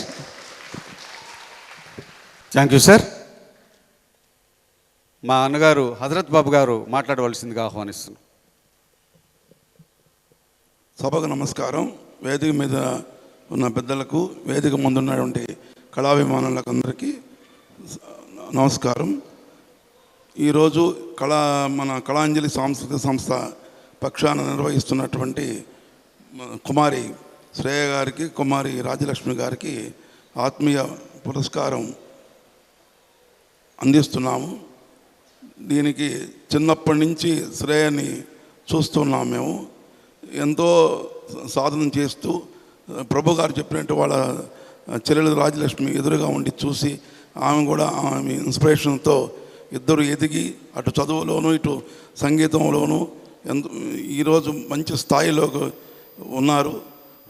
Thank you sir. మా అన్నగారు హజరత్ బాబు గారు మాట్లాడవలసిందిగా ఆహ్వానిస్తున్నాం. సభకు నమస్కారం. వేదిక మీద ఉన్న పెద్దలకు, వేదిక ముందున్నటువంటి కళాభిమానులకు అందరికీ నమస్కారం. ఈరోజు మన కళాంజలి సాంస్కృతిక సంస్థ పక్షాన నిర్వహిస్తున్నటువంటి కుమారి శ్రేయ గారికి, కుమారి రాజ్యలక్ష్మి గారికి ఆత్మీయ పురస్కారం అందిస్తున్నాము. దీనికి చిన్నప్పటి నుంచి శ్రేయని చూస్తున్నాం. మేము ఎంతో సాధన చేస్తూ ప్రభు గారు చెప్పినట్టు వాళ్ళ చెల్లెలు రాజ్యలక్ష్మి ఎదురుగా ఉండి చూసి, ఆమె కూడా ఆమె ఇన్స్పిరేషన్తో ఇద్దరు ఎదిగి అటు చదువులోను ఇటు సంగీతంలోను ఈరోజు మంచి స్థాయిలోకి ఉన్నారు.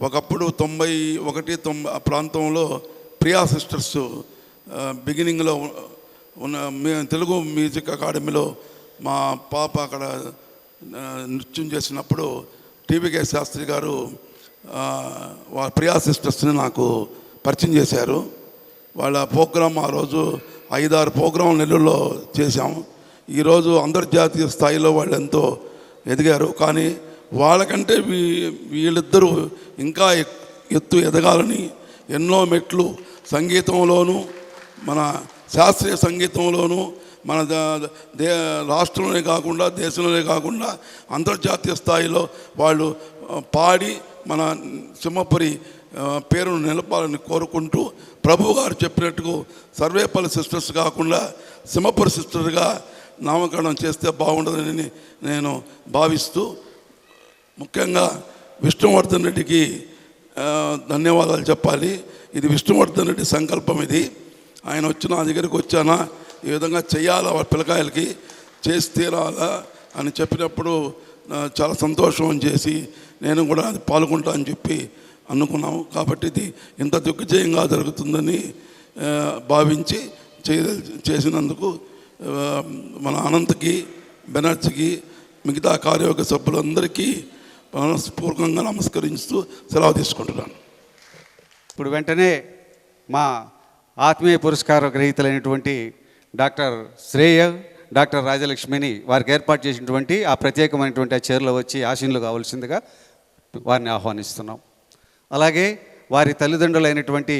ఒకప్పుడు 91 ఆ ప్రాంతంలో ప్రియా సిస్టర్స్ బిగినింగ్లో ఉన్న తెలుగు మ్యూజిక్ అకాడమీలో మా పాప అక్కడ నృత్యం చేసినప్పుడు టీవీకే శాస్త్రి గారు ప్రియా సిస్టర్స్ని నాకు పరిచయం చేశారు. వాళ్ళ ప్రోగ్రాం ఆ రోజు 5-6 ప్రోగ్రాం నెల్లూరులో చేశాము. ఈరోజు అంతర్జాతీయ స్థాయిలో వాళ్ళు ఎంతో ఎదిగారు. కానీ వాళ్ళకంటే వీళ్ళిద్దరూ ఇంకా ఎత్తు ఎదగాలని ఎన్నో మెట్లు సంగీతంలోనూ మన శాస్త్రీయ సంగీతంలోనూ మన రాష్ట్రంలోనే కాకుండా దేశంలోనే కాకుండా అంతర్జాతీయ స్థాయిలో వాళ్ళు పాడి మన సింహపురి పేరును నిలపాలని కోరుకుంటూ ప్రభు గారు చెప్పినట్టుగా సర్వేపల్లి సిస్టర్స్ కాకుండా సింహపురి సిస్టర్గా నామకరణం చేస్తే బాగుంటుందని నేను భావిస్తూ ముఖ్యంగా విష్ణువర్ధన్ రెడ్డికి ధన్యవాదాలు చెప్పాలి. ఇది విష్ణువర్ధన్ రెడ్డి సంకల్పం. ఇది ఆయన వచ్చి నా దగ్గరికి వచ్చానా ఈ విధంగా చెయ్యాలా వాళ్ళ పిల్లకాయలకి చేసి తీరాలా అని చెప్పినప్పుడు చాలా సంతోషం చేసి నేను కూడా అది పాల్గొంటా అని చెప్పి అనుకున్నాము. కాబట్టి ఇది ఇంత దిగ్విజయంగా జరుగుతుందని భావించి చేసినందుకు మన అనంత్కి బెనర్జీకి మిగతా కార్యవర్గ సభ్యులందరికీ మనస్పూర్వకంగా నమస్కరిస్తూ సెలవు తీసుకుంటున్నాను. ఇప్పుడు వెంటనే మా ఆత్మీయ పురస్కార గ్రహీతలైనటువంటి డాక్టర్ శ్రేయ, డాక్టర్ రాజలక్ష్మిని వారికి ఏర్పాటు చేసినటువంటి ఆ ప్రత్యేకమైనటువంటి ఆ చైర్లో వచ్చి ఆశీనులు కావాల్సిందిగా వారిని ఆహ్వానిస్తున్నాం. అలాగే వారి తల్లిదండ్రులైనటువంటి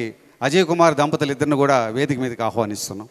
అజయ్ కుమార్ దంపతులిద్దరిని కూడా వేదిక మీదకి ఆహ్వానిస్తున్నాం.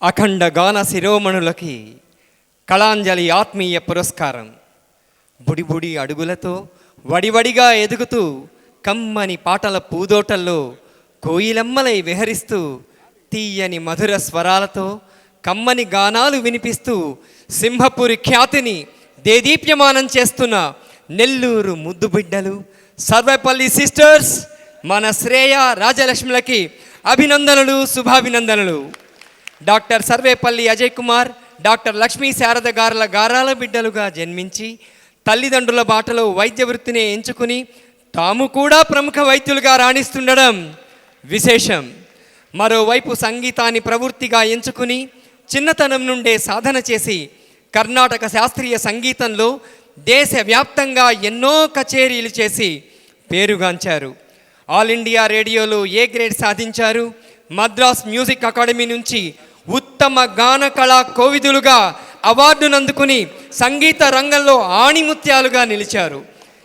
అఖండ గాన శిరోమణులకి కళాంజలి ఆత్మీయ పురస్కారం. బుడిబుడి అడుగులతో వడివడిగా ఎదుగుతూ కమ్మని పాటల పూదోటల్లో కోయిలమ్మలై విహరిస్తూ తీయని మధుర స్వరాలతో కమ్మని గానాలు వినిపిస్తూ సింహపురి ఖ్యాతిని దేదీప్యమానం చేస్తున్న నెల్లూరు ముద్దుబిడ్డలు సర్వేపల్లి సిస్టర్స్ మన శ్రేయ రాజలక్ష్మిలకి అభినందనలు, శుభాభినందనలు. డాక్టర్ సర్వేపల్లి అజయ్ కుమార్, డాక్టర్ లక్ష్మీ శారద గారుల గారాల బిడ్డలుగా జన్మించి తల్లిదండ్రుల బాటలో వైద్య వృత్తిని ఎంచుకుని తాము కూడా ప్రముఖ వైద్యులుగా రాణిస్తుండడం విశేషం. మరోవైపు సంగీతాన్ని ప్రవృత్తిగా ఎంచుకుని చిన్నతనం నుండే సాధన చేసి కర్ణాటక శాస్త్రీయ సంగీతంలో దేశవ్యాప్తంగా ఎన్నో కచేరీలు చేసి పేరుగాంచారు. ఆల్ ఇండియా రేడియోలో ఏ గ్రేడ్ సాధించారు. మద్రాస్ మ్యూజిక్ అకాడమీ నుంచి ఉత్తమ గాన కళా కోవిదులుగా అవార్డును అందుకుని సంగీత రంగంలో ఆణిముత్యాలుగా నిలిచారు.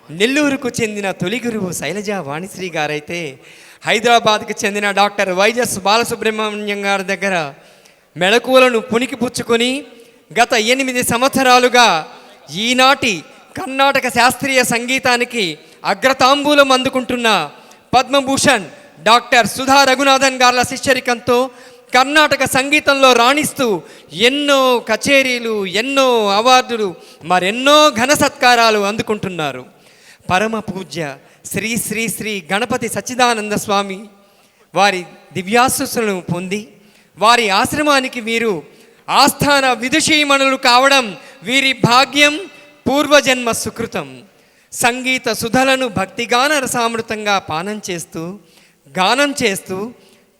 నెల్లూరుకు చెందిన తొలి గురువు శైలజా వాణిశ్రీ గారైతే హైదరాబాద్కు చెందిన డాక్టర్ వైజస్ బాలసుబ్రహ్మణ్యం గారి దగ్గర మెళకువలను పుణికిపుచ్చుకొని గత 8 సంవత్సరాలుగా ఈనాటి కర్ణాటక శాస్త్రీయ సంగీతానికి అగ్రతాంబూలం అందుకుంటున్న పద్మభూషణ్ డాక్టర్ సుధా రఘునాథన్ గార్ల శిష్యరికంతో కర్ణాటక సంగీతంలో రాణిస్తూ ఎన్నో కచేరీలు, ఎన్నో అవార్డులు, మరెన్నో ఘన సత్కారాలు అందుకుంటున్నారు. పరమ పూజ్య శ్రీ శ్రీ శ్రీ గణపతి సచ్చిదానంద స్వామి వారి దివ్యాశీస్సులను పొంది వారి ఆశ్రమానికి వీరు ఆస్థాన విదుషీమణులు కావడం వీరి భాగ్యం, పూర్వజన్మ సుకృతం. సంగీత సుధలను భక్తిగాన రసామృతంగా పానం చేస్తూ గానం చేస్తూ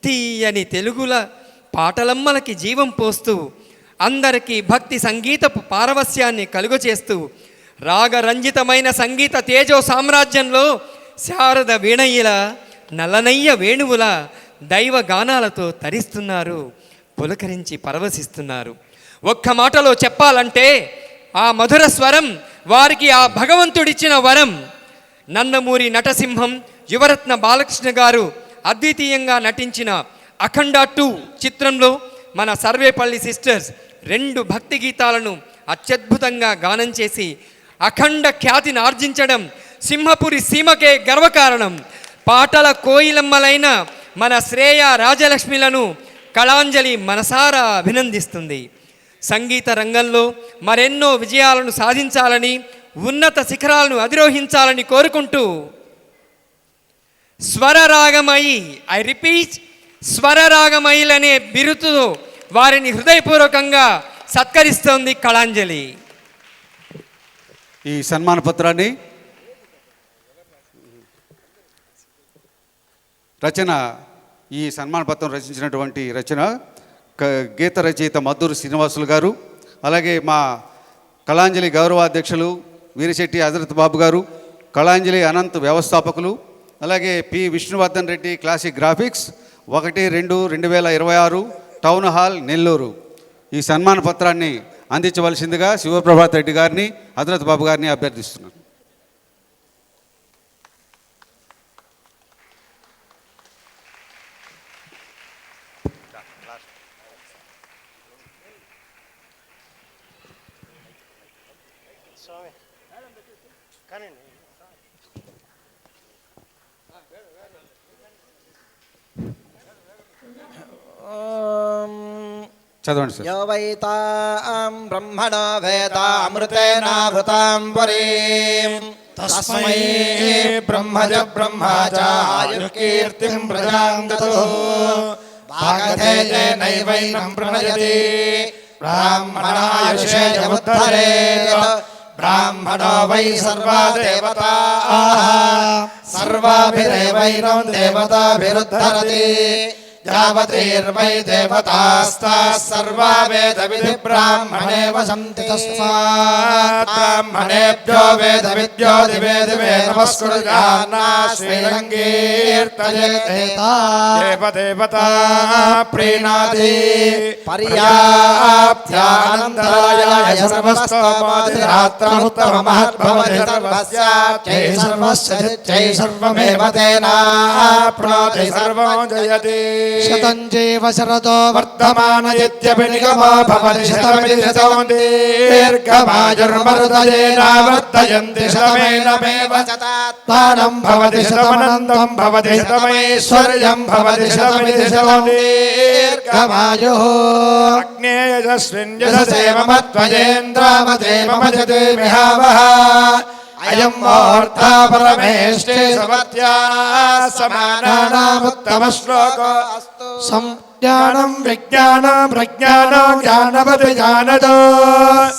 తీయని తెలుగుల పాటలమ్మలకి జీవం పోస్తూ అందరికీ భక్తి సంగీతపు పారవస్యాన్ని కలుగచేస్తూ రాగరంజితమైన సంగీత తేజో సామ్రాజ్యంలో శారద వీణయ్యల నల్లనయ్య వేణువుల దైవ గానాలతో తరిస్తున్నారు, పులకరించి పరవశిస్తున్నారు. ఒక్క మాటలో చెప్పాలంటే ఆ మధుర స్వరం వారికి ఆ భగవంతుడిచ్చిన వరం. నందమూరి నటసింహం, యువరత్న బాలకృష్ణ గారు అద్వితీయంగా నటించిన అఖండ 2 చిత్రంలో మన సర్వేపల్లి సిస్టర్స్ 2 భక్తి గీతాలను అత్యద్భుతంగా గానం చేసి అఖండ ఖ్యాతిని ఆర్జించడం సింహపురి సీమకే గర్వకారణం. పాటల కోయిలమ్మలైన మన శ్రేయ రాజలక్ష్మిలను కళాంజలి మనసారా అభినందిస్తుంది. సంగీత రంగంలో మరెన్నో విజయాలను సాధించాలని, ఉన్నత శిఖరాలను అధిరోహించాలని కోరుకుంటూ స్వరరాగమయి, ఐ రిపీట్, స్వరరాగమయులనే బిరుదుతో వారిని హృదయపూర్వకంగా సత్కరిస్తోంది కళాంజలి. ఈ సన్మాన పత్రాన్ని ఈ సన్మాన పత్రం రచించినటువంటి గీత రచయిత మద్దూరు శ్రీనివాసులు గారు, అలాగే మా కళాంజలి గౌరవాధ్యక్షులు వీరిశెట్టి హజరత్ బాబు గారు, కళాంజలి అనంత్ వ్యవస్థాపకులు, అలాగే P Vishnuvardhan Reddy classic graphics 1-2-2026 town hall Nellore. ఈ సన్మాన పత్రాన్ని అందించవలసిందిగా శివప్రభాత్ రెడ్డి గారిని, హజరత్ బాబు గారిని అభ్యర్థిస్తున్నాను. చదవండి సార్. యో వైతాం బ్రహ్మణో వేదామృతేనావృతాం పురీం తస్మై బ్రహ్మజ బ్రహ్మచాయుర్కీర్తిం ప్రజాం దతుః భాగధేయేనైవైనం ప్రణయతి బ్రాహ్మణాయుషేయముద్ధరేత్ బ్రాహ్మణో వై సర్వా దేవతాః సర్వాభిరేవైనం దేవతాభిరుద్ధరతి యావతీర్వై దేవతాస్తాః సర్వా వేదవిధి బ్రాహ్మణే వసంతి తస్మాత్ బ్రాహ్మణేభ్యో వేదవిద్యో దివే దివే నమస్కృత్యాన్నా శ్రీరంగీర్తయేత్ దేవదేవతా ప్రీణాతి పర్యాప్త్యానంతరాయ సర్వస్తోమోధిరాత్రముత్తమ మహద్భవతి సర్వస్యాత్యై సర్వస్యై సర్వమేవ తేనాప్నోతి సర్వం జయతి శతం జీవ శరదో వర్ధమానయత్యపి నిగమో భవతి శతమితి శతం దీర్ఘమాయుర్మరుదయేనావర్ధయంతి శతమేనమేవ శతాత్మానం భవతి శతమనంతం భవతి శతమైశ్వర్యం భవతి శతమితి శతం దీర్ఘమాయుః అగ్నేయజస్మిన్ యశసేవ మత్వయేంద్రామదేవ మజతే మిహావహ అయం మూర్ధా పరమేష్ఠే సమత్యా సమానానాముత్తమ శ్లోకో అస్తు సంజ్ఞానం విజ్ఞానం ప్రజ్ఞానం జ్ఞానవతి జ్ఞానదో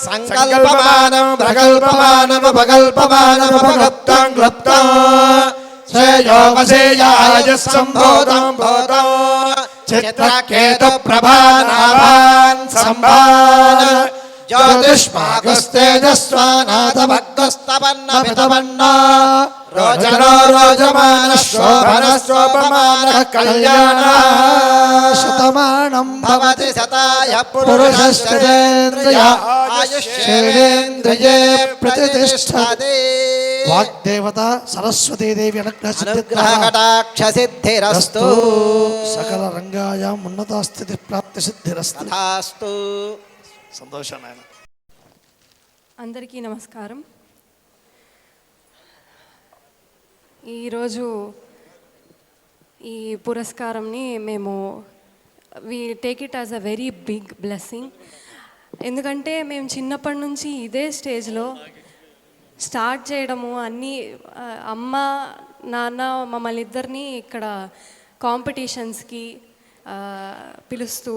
సంకల్పమానం ప్రకల్పమానం ఉపగప్తం క్లుప్తం శ్రేయో వసేయాయ సంభూతం భూతం చిత్రకేతు ప్రభానాభాన్ సంభాన్ జ్యోతిష్మాగస్తేజస్వానాథభక్తస్తపన్న రోజనో రోజమాన శోభన శోభమాన కళ్యాణ శతమానం భవతి శతాయ పురుషస్యేంద్రియ ఆయుష్యేంద్రియే ప్రతిష్ఠతే. వాగ్దేవత సరస్వతీదేవి అనుగ్రహ సిద్ధిరస్తు. సకల రంగాయాం ఉన్నతాస్థితి ప్రాప్తి సిద్ధిరస్తు. సంతోషం నాయన. అందరికీ నమస్కారం. ఈరోజు ఈ పురస్కారంని మేము we take it as a very big blessing. ఎందుకంటే మేము చిన్నప్పటి నుంచి ఇదే స్టేజ్లో స్టార్ట్ చేయడము, అన్నీ అమ్మ నాన్న మమ్మల్ని ఇద్దరిని ఇక్కడ కాంపిటీషన్స్కి పిలుస్తూ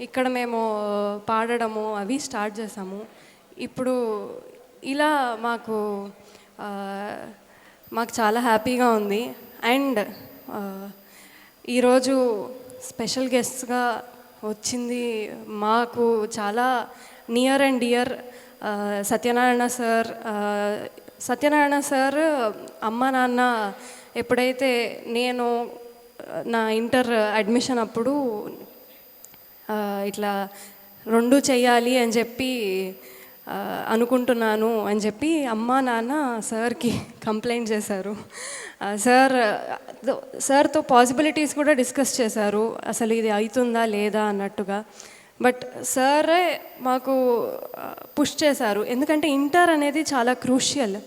ఇక్కడ మేము పాడడము అవి స్టార్ట్ చేసాము. ఇప్పుడు ఇలా మాకు చాలా హ్యాపీగా ఉంది. అండ్ ఈరోజు స్పెషల్ గెస్ట్గా వచ్చింది మాకు చాలా near and dear Satyanarayana sir అమ్మ నాన్న ఎప్పుడైతే నేను నా ఇంటర్ అడ్మిషన్ అప్పుడు ఇట్లా 2 చెయ్యాలి అని చెప్పి అనుకుంటున్నాను అని చెప్పి అమ్మ నాన్న సార్కి కంప్లైంట్ చేశారు. సార్తో పాసిబిలిటీస్ కూడా డిస్కస్ చేశారు, అసలు ఇది అవుతుందా లేదా అన్నట్టుగా. బట్ సారే మాకు పుష్ చేశారు, ఎందుకంటే ఇంటర్ అనేది చాలా క్రూషియల్.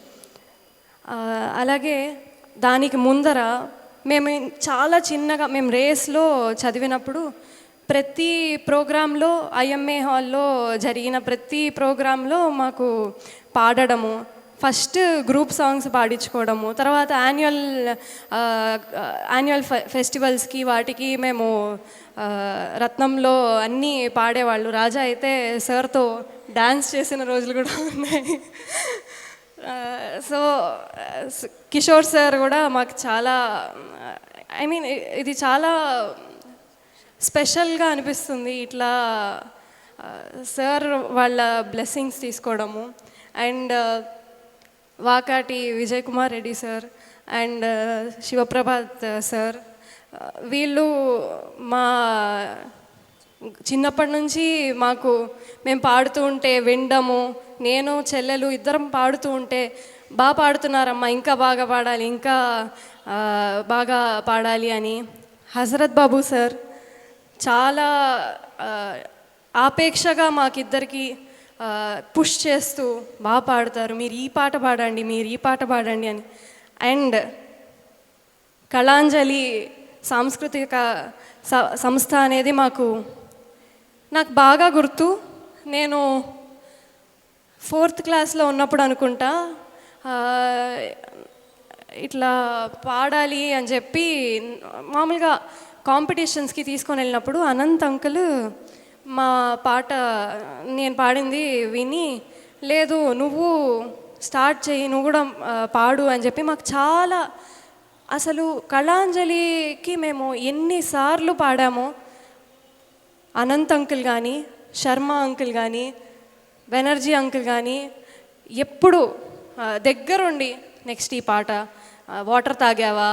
అలాగే దానికి ముందర మేము చాలా చిన్నగా మేము రేస్లో చదివినప్పుడు ప్రతి ప్రోగ్రాంలో ఐఎంఏ హాల్లో జరిగిన ప్రతి ప్రోగ్రాంలో మాకు పాడడము, ఫస్ట్ గ్రూప్ సాంగ్స్ పాడించుకోవడము, తర్వాత యాన్యువల్ ఫెస్టివల్స్కి వాటికి మేము రత్నంలో అన్నీ పాడేవాళ్ళు. రాజా అయితే సార్తో డ్యాన్స్ చేసిన రోజులు కూడా ఉన్నాయి. సో కిషోర్ సార్ కూడా మాకు చాలా ఇది చాలా స్పెషల్గా అనిపిస్తుంది ఇట్లా సార్ వాళ్ళ బ్లెస్సింగ్స్ తీసుకోవడము. And Vakati Vijay Kumar Reddy sir and Shivaprabhat sir, వీళ్ళు మా చిన్నప్పటి నుంచి మేము పాడుతూ ఉంటే వినడము, నేను చెల్లెలు ఇద్దరం పాడుతూ ఉంటే బాగా పాడుతున్నారమ్మా, ఇంకా బాగా పాడాలి, ఇంకా బాగా పాడాలి అని. హజరత్ బాబు సార్ చాలా ఆపేక్షగా మాకిద్దరికి పుష్ చేస్తూ బాగా పాడతారు, మీరు ఈ పాట పాడండి, మీరు ఈ పాట పాడండి అని. అండ్ కళాంజలి సాంస్కృతిక సంస్థ అనేది నాకు బాగా గుర్తు. నేను 4th క్లాస్లో ఉన్నప్పుడు అనుకుంటా ఇట్లా పాడాలి అని చెప్పి మామూలుగా కాంపిటీషన్స్కి తీసుకొని వెళ్ళినప్పుడు అనంత్ అంకుల్ మా పాట నేను పాడింది విని, లేదు నువ్వు స్టార్ట్ చేయి, నువ్వు కూడా పాడు అని చెప్పి మాకు చాలా, అసలు కళాంజలికి మేము ఎన్నిసార్లు పాడామో, అనంత్ అంకుల్ కానీ శర్మ అంకుల్ కానీ బెనర్జీ అంకుల్ కానీ ఎప్పుడు దగ్గరుండి నెక్స్ట్ ఈ పాట వాటర్ తాగావా,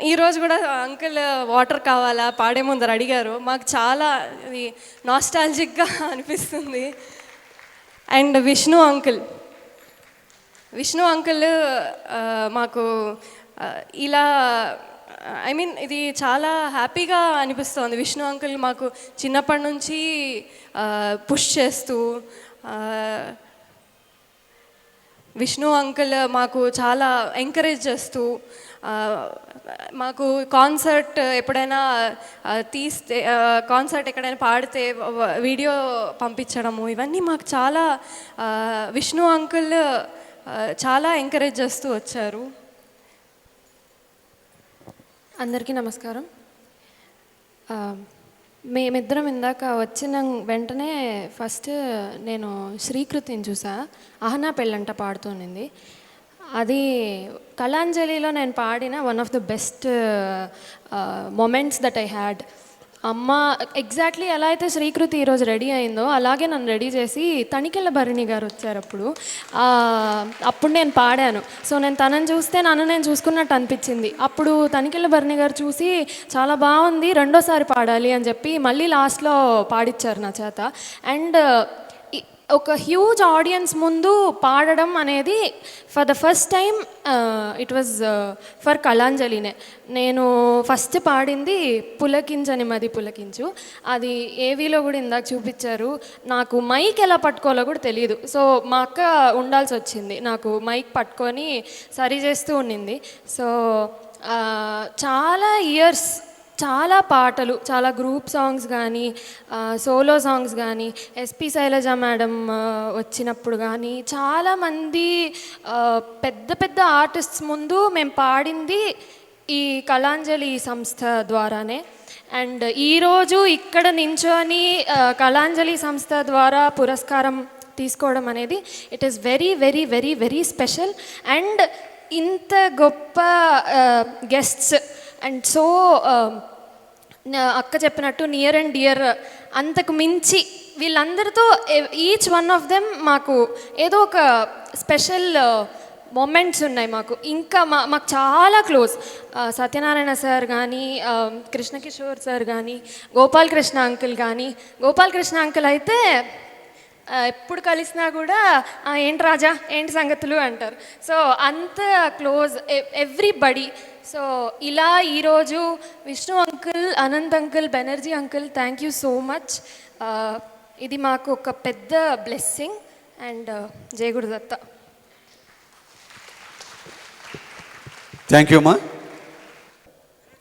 ఈరోజు కూడా అంకుల్ వాటర్ కావాలా పాడే ముందర అడిగారు. మాకు చాలా ఇది నాస్టాలజిక్గా అనిపిస్తుంది. అండ్ విష్ణు అంకుల్ మాకు ఇలా ఇది చాలా హ్యాపీగా అనిపిస్తుంది. విష్ణు అంకుల్ మాకు చిన్నప్పటి నుంచి పుష్ చేస్తూ, విష్ణు అంకుల్ మాకు చాలా ఎంకరేజ్ చేస్తూ, మాకు కాన్సర్ట్ ఎప్పుడైనా తీస్తే కాన్సర్ట్ ఎక్కడైనా పాడితే వీడియో పంపించడము, ఇవన్నీ మాకు చాలా విష్ణు అంకుల్ చాలా ఎంకరేజ్ చేస్తూ వచ్చారు. అందరికీ నమస్కారం. మేమిద్దరం ఇందాక వచ్చిన వెంటనే ఫస్ట్ నేను శ్రీకృతిని చూసా, ఆహనా పెళ్ళంట పాడుతూనింది. అది కళాంజలిలో నేను పాడిన one of the best moments that I had. అమ్మ ఎగ్జాక్ట్లీ ఎలా అయితే శ్రీకృతి ఈరోజు రెడీ అయిందో అలాగే నన్ను రెడీ చేసి తనికెళ్ళ భరణి గారు వచ్చారు. అప్పుడు నేను పాడాను. సో నేను తనని చూస్తే నన్ను నేను చూసుకున్నట్టు అనిపించింది. అప్పుడు తనికెళ్ళ భరణి గారు చూసి చాలా బాగుంది, రెండోసారి పాడాలి అని చెప్పి మళ్ళీ లాస్ట్లో పాడిచ్చారు నా చేత. అండ్ ఒక హ్యూజ్ ఆడియన్స్ ముందు పాడడం అనేది for the first time it was for కళాంజలినే. నేను ఫస్ట్ పాడింది పులకించని మది పులకించు, అది ఏవీలో కూడా ఇందాక చూపించారు. నాకు మైక్ ఎలా పట్టుకోవాలో కూడా తెలియదు. సో మా అక్క ఉండాల్సి వచ్చింది నాకు మైక్ పట్టుకొని సరి చేస్తూ ఉండింది. సో చాలా ఇయర్స్, చాలా పాటలు, చాలా గ్రూప్ సాంగ్స్ కానీ సోలో సాంగ్స్ కానీ ఎస్పి శైలజ మేడం వచ్చినప్పుడు కానీ చాలామంది పెద్ద పెద్ద ఆర్టిస్ట్స్ ముందు మేము పాడింది ఈ కళాంజలి సంస్థ ద్వారానే. అండ్ ఈరోజు ఇక్కడ నించొని కళాంజలి సంస్థ ద్వారా పురస్కారం తీసుకోవడం అనేది it is very very very very special. And ఇంత గొప్ప గెస్ట్స్ అండ్ సో అక్క చెప్పినట్టు నియర్ అండ్ డియర్, అంతకు మించి వీళ్ళందరితో ఈచ్ వన్ ఆఫ్ దెమ్ మాకు ఏదో ఒక స్పెషల్ మొమెంట్స్ ఉన్నాయి. మాకు ఇంకా మాకు చాలా క్లోజ్. సత్యనారాయణ సార్ కానీ, కృష్ణకిషోర్ సార్ కానీ, గోపాలకృష్ణ అంకుల్ కానీ. గోపాలకృష్ణ అంకుల్ అయితే ఎప్పుడు కలిసినా కూడా ఏంటి రాజా, ఏంటి సంగతులు అంటారు. సో అంత క్లోజ్ ఎవ్రీబడి. సో ఇలా ఈరోజు Vishnu uncle, Anant uncle, Banerjee uncle, thank you so much. ఇది మాకు ఒక పెద్ద బ్లెస్సింగ్. అండ్ జై గురుదత్త. థ్యాంక్ యూ అమ్మా.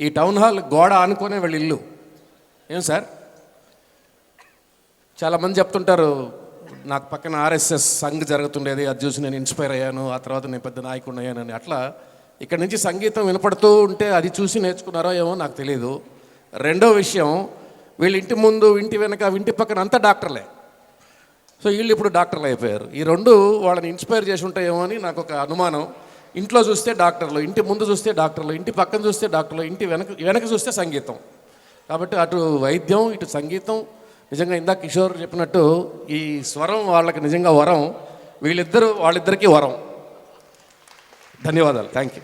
ఈ టౌన్ హాల్ గోడ ఆనుకునే వాళ్ళ ఇల్లు ఏం సార్? చాలామంది చెప్తుంటారు నాకు పక్కన ఆర్ఎస్ఎస్ సంఘ్ జరుగుతుండేది, అది చూసి నేను ఇన్స్పైర్ అయ్యాను, ఆ తర్వాత నేను పెద్ద నాయకుడిని అయ్యానని. అట్లా ఇక్కడ నుంచి సంగీతం వినపడుతూ ఉంటే అది చూసి నేర్చుకున్నారో ఏమో నాకు తెలియదు. రెండో విషయం, వీళ్ళ ఇంటి ముందు, ఇంటి వెనక, ఇంటి పక్కన అంతా డాక్టర్లే. సో వీళ్ళు ఇప్పుడు డాక్టర్లు అయిపోయారు. ఈ రెండు వాళ్ళని ఇన్స్పైర్ చేసి ఉంటాయేమో అని నాకు ఒక అనుమానం. ఇంట్లో చూస్తే డాక్టర్లు, ఇంటి ముందు చూస్తే డాక్టర్లు, ఇంటి పక్కన చూస్తే డాక్టర్లు, ఇంటి వెనక చూస్తే సంగీతం. కాబట్టి అటు వైద్యం, ఇటు సంగీతం. నిజంగా ఇందాక కిషోర్ చెప్పినట్టు ఈ స్వరం వాళ్ళకి నిజంగా వరం. వాళ్ళిద్దరికీ వరం. ధన్యవాదాలు. Thank you.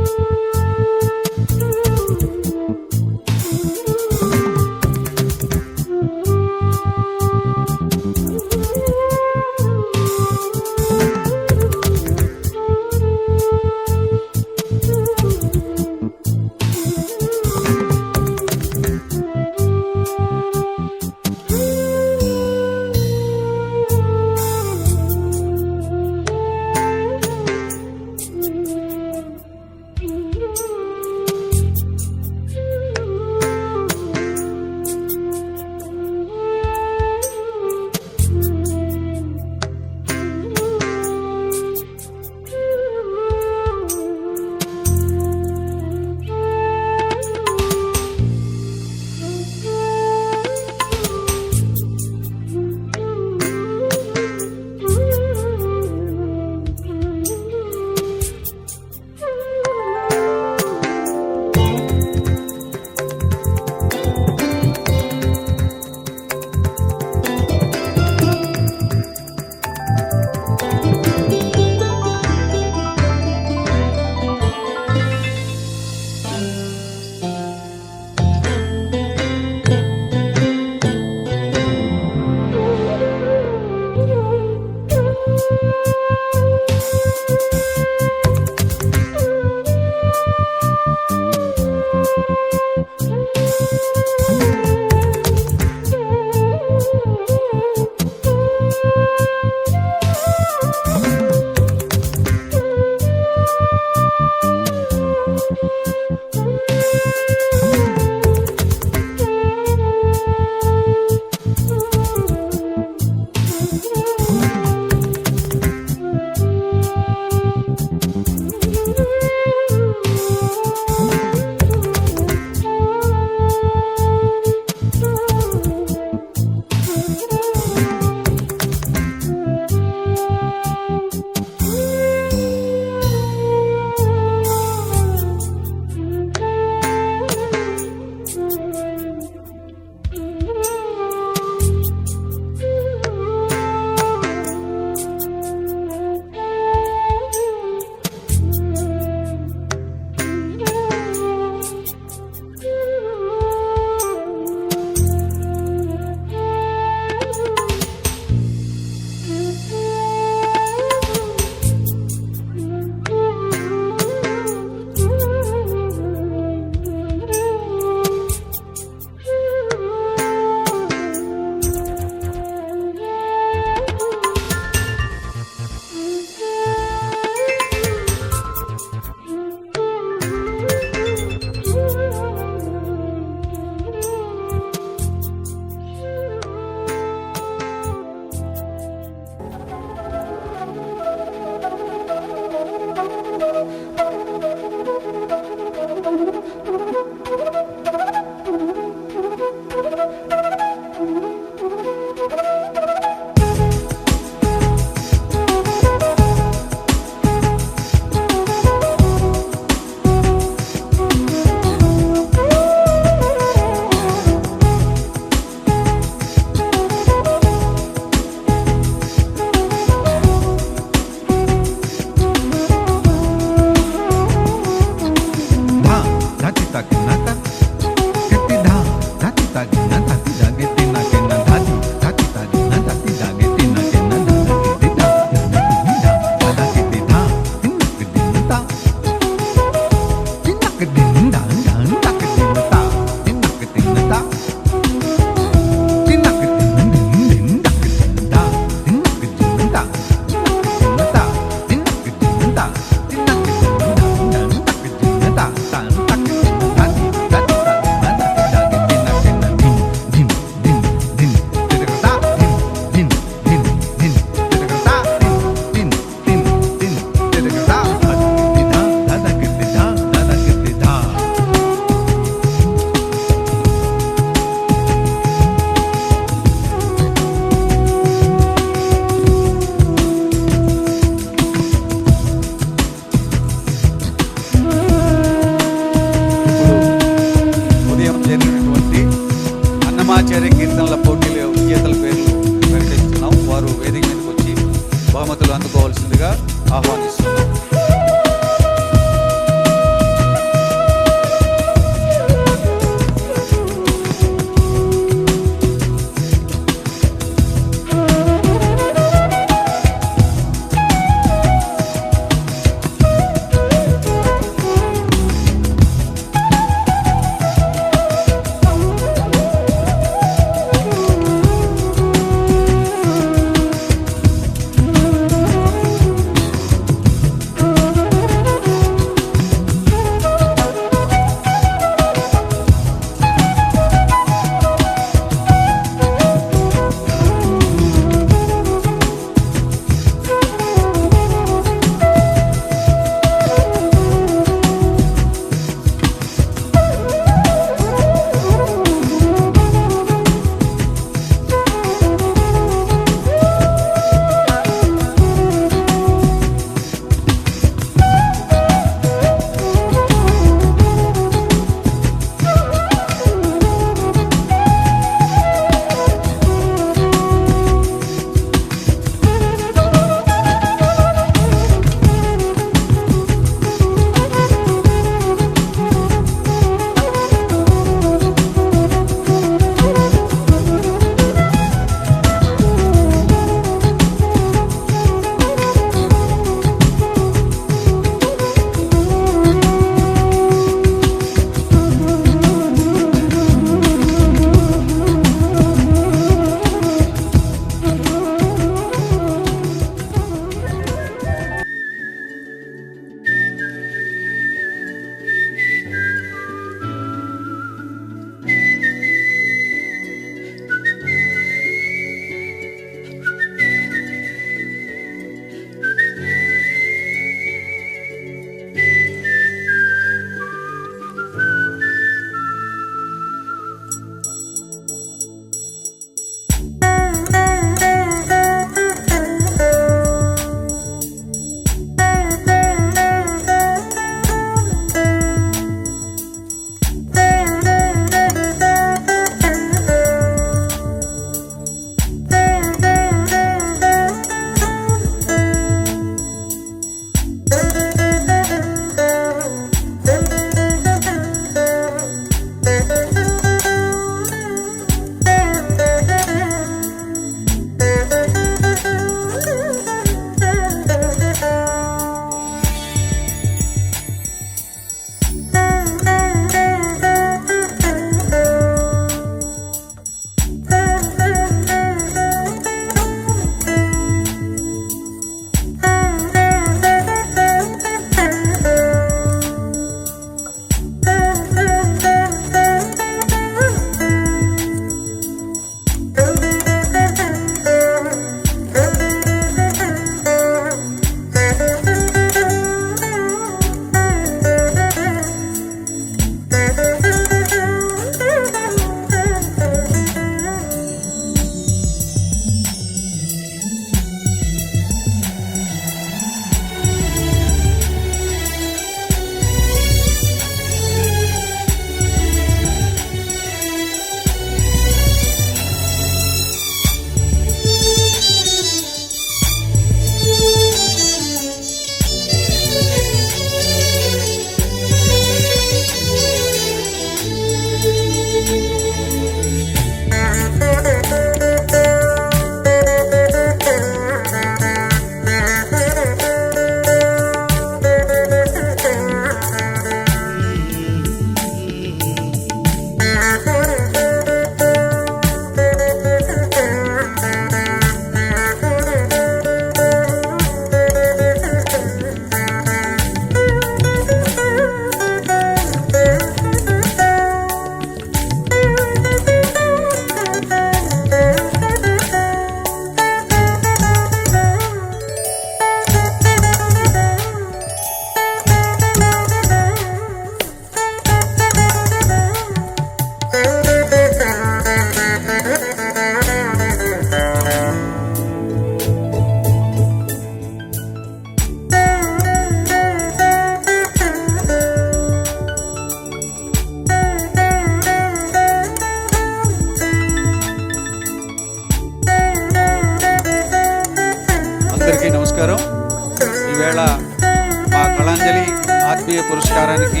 ఆత్మీయ పురస్కారానికి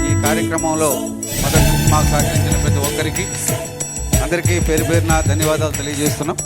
ఈ కార్యక్రమంలో మొదటి మాకు సహకరించిన ప్రతి ఒక్కరికి అందరికీ పేరు పేరున ధన్యవాదాలు తెలియజేస్తున్నాం.